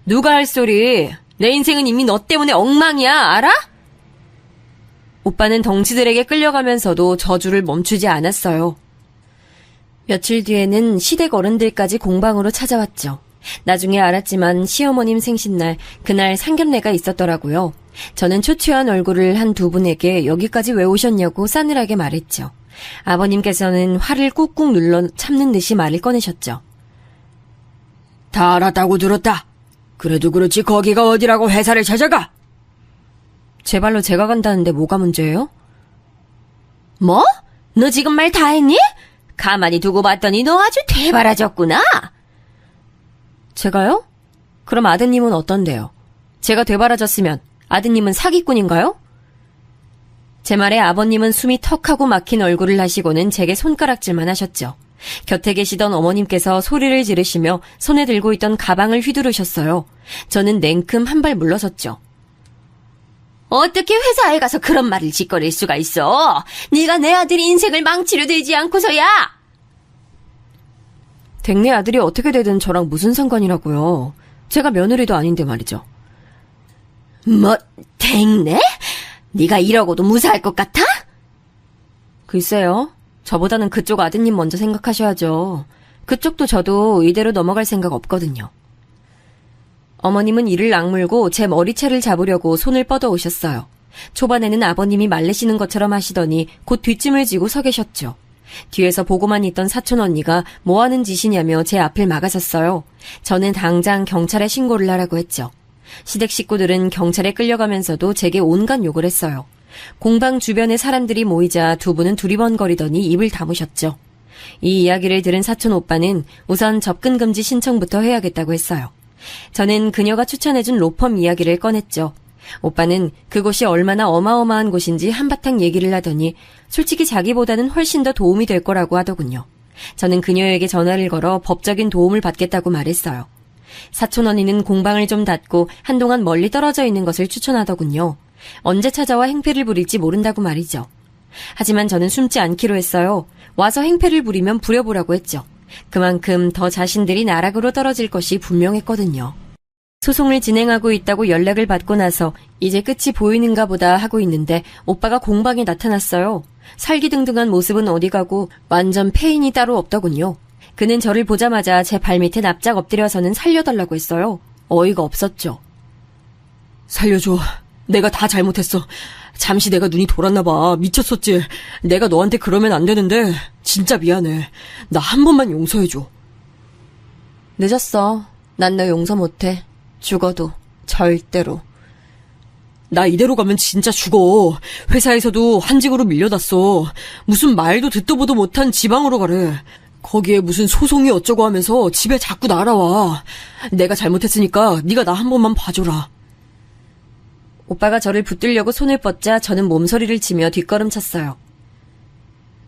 누가 할 소리? 내 인생은 이미 너 때문에 엉망이야, 알아? 오빠는 덩치들에게 끌려가면서도 저주를 멈추지 않았어요. 며칠 뒤에는 시댁 어른들까지 공방으로 찾아왔죠. 나중에 알았지만 시어머님 생신날 그날 상견례가 있었더라고요. 저는 초췌한 얼굴을 한 두 분에게 여기까지 왜 오셨냐고 싸늘하게 말했죠. 아버님께서는 화를 꾹꾹 눌러 참는 듯이 말을 꺼내셨죠. 다 알았다고 들었다. 그래도 그렇지 거기가 어디라고 회사를 찾아가? 제 발로 제가 간다는데 뭐가 문제예요? 뭐? 너 지금 말 다 했니? 가만히 두고 봤더니 너 아주 되바라졌구나. 제가요? 그럼 아드님은 어떤데요? 제가 되바라졌으면 아드님은 사기꾼인가요? 제 말에 아버님은 숨이 턱하고 막힌 얼굴을 하시고는 제게 손가락질만 하셨죠. 곁에 계시던 어머님께서 소리를 지르시며 손에 들고 있던 가방을 휘두르셨어요. 저는 냉큼 한 발 물러섰죠. 어떻게 회사에 가서 그런 말을 짓거릴 수가 있어? 네가 내 아들 인생을 망치려 들지 않고서야! 댁내 아들이 어떻게 되든 저랑 무슨 상관이라고요. 제가 며느리도 아닌데 말이죠. 뭐, 댁내? 네가 이러고도 무사할 것 같아? 글쎄요. 저보다는 그쪽 아드님 먼저 생각하셔야죠. 그쪽도 저도 이대로 넘어갈 생각 없거든요. 어머님은 이를 악물고 제 머리채를 잡으려고 손을 뻗어 오셨어요. 초반에는 아버님이 말리시는 것처럼 하시더니 곧 뒷짐을 지고 서 계셨죠. 뒤에서 보고만 있던 사촌 언니가 뭐 하는 짓이냐며 제 앞을 막아섰어요. 저는 당장 경찰에 신고를 하라고 했죠. 시댁 식구들은 경찰에 끌려가면서도 제게 온갖 욕을 했어요. 공방 주변에 사람들이 모이자 두 분은 두리번거리더니 입을 다무셨죠. 이 이야기를 들은 사촌 오빠는 우선 접근 금지 신청부터 해야겠다고 했어요. 저는 그녀가 추천해준 로펌 이야기를 꺼냈죠. 오빠는 그곳이 얼마나 어마어마한 곳인지 한바탕 얘기를 하더니 솔직히 자기보다는 훨씬 더 도움이 될 거라고 하더군요. 저는 그녀에게 전화를 걸어 법적인 도움을 받겠다고 말했어요. 사촌 언니는 공방을 좀 닫고 한동안 멀리 떨어져 있는 것을 추천하더군요. 언제 찾아와 행패를 부릴지 모른다고 말이죠. 하지만 저는 숨지 않기로 했어요. 와서 행패를 부리면 부려보라고 했죠. 그만큼 더 자신들이 나락으로 떨어질 것이 분명했거든요. 소송을 진행하고 있다고 연락을 받고 나서 이제 끝이 보이는가 보다 하고 있는데 오빠가 공방에 나타났어요. 살기등등한 모습은 어디 가고 완전 페인이 따로 없더군요. 그는 저를 보자마자 제 발밑에 납작 엎드려서는 살려달라고 했어요. 어이가 없었죠. 살려줘. 내가 다 잘못했어. 잠시 내가 눈이 돌았나 봐. 미쳤었지. 내가 너한테 그러면 안 되는데 진짜 미안해. 나 한 번만 용서해줘. 늦었어. 난 너 용서 못해. 죽어도 절대로. 나 이대로 가면 진짜 죽어. 회사에서도 한직으로 밀려났어. 무슨 말도 듣도 보도 못한 지방으로 가래. 거기에 무슨 소송이 어쩌고 하면서 집에 자꾸 날아와. 내가 잘못했으니까 네가 나 한 번만 봐줘라. 오빠가 저를 붙들려고 손을 뻗자 저는 몸서리를 치며 뒷걸음쳤어요.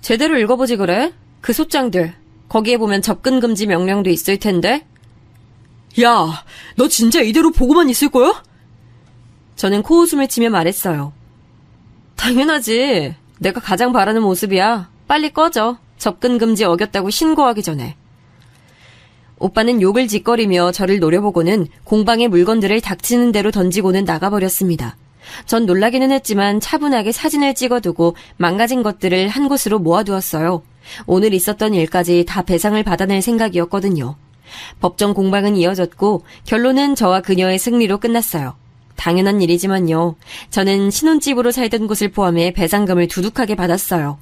제대로 읽어보지 그래? 그 소장들. 거기에 보면 접근 금지 명령도 있을 텐데. 야, 너 진짜 이대로 보고만 있을 거야? 저는 코웃음을 치며 말했어요. 당연하지. 내가 가장 바라는 모습이야. 빨리 꺼져. 접근 금지 어겼다고 신고하기 전에. 오빠는 욕을 짓거리며 저를 노려보고는 공방의 물건들을 닥치는 대로 던지고는 나가버렸습니다. 전 놀라기는 했지만 차분하게 사진을 찍어두고 망가진 것들을 한 곳으로 모아두었어요. 오늘 있었던 일까지 다 배상을 받아낼 생각이었거든요. 법정 공방은 이어졌고 결론은 저와 그녀의 승리로 끝났어요. 당연한 일이지만요. 저는 신혼집으로 살던 곳을 포함해 배상금을 두둑하게 받았어요.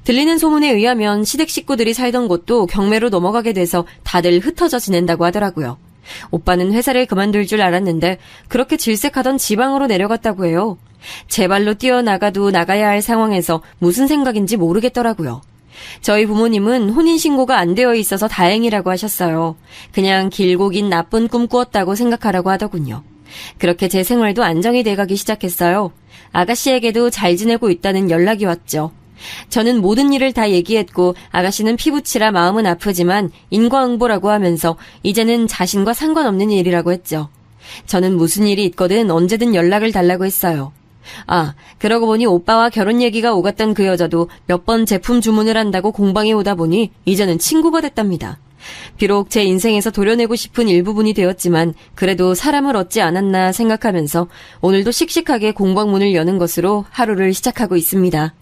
들리는 소문에 의하면 시댁 식구들이 살던 곳도 경매로 넘어가게 돼서 다들 흩어져 지낸다고 하더라고요. 오빠는 회사를 그만둘 줄 알았는데 그렇게 질색하던 지방으로 내려갔다고 해요. 제 발로 뛰어나가도 나가야 할 상황에서 무슨 생각인지 모르겠더라고요. 저희 부모님은 혼인신고가 안 되어 있어서 다행이라고 하셨어요. 그냥 길고 긴 나쁜 꿈 꾸었다고 생각하라고 하더군요. 그렇게 제 생활도 안정이 돼가기 시작했어요. 아가씨에게도 잘 지내고 있다는 연락이 왔죠. 저는 모든 일을 다 얘기했고 아가씨는 피부치라 마음은 아프지만 인과응보라고 하면서 이제는 자신과 상관없는 일이라고 했죠. 저는 무슨 일이 있거든 언제든 연락을 달라고 했어요. 아, 그러고 보니 오빠와 결혼 얘기가 오갔던 그 여자도 몇 번 제품 주문을 한다고 공방에 오다 보니 이제는 친구가 됐답니다. 비록 제 인생에서 도려내고 싶은 일부분이 되었지만 그래도 사람을 얻지 않았나 생각하면서 오늘도 씩씩하게 공방문을 여는 것으로 하루를 시작하고 있습니다.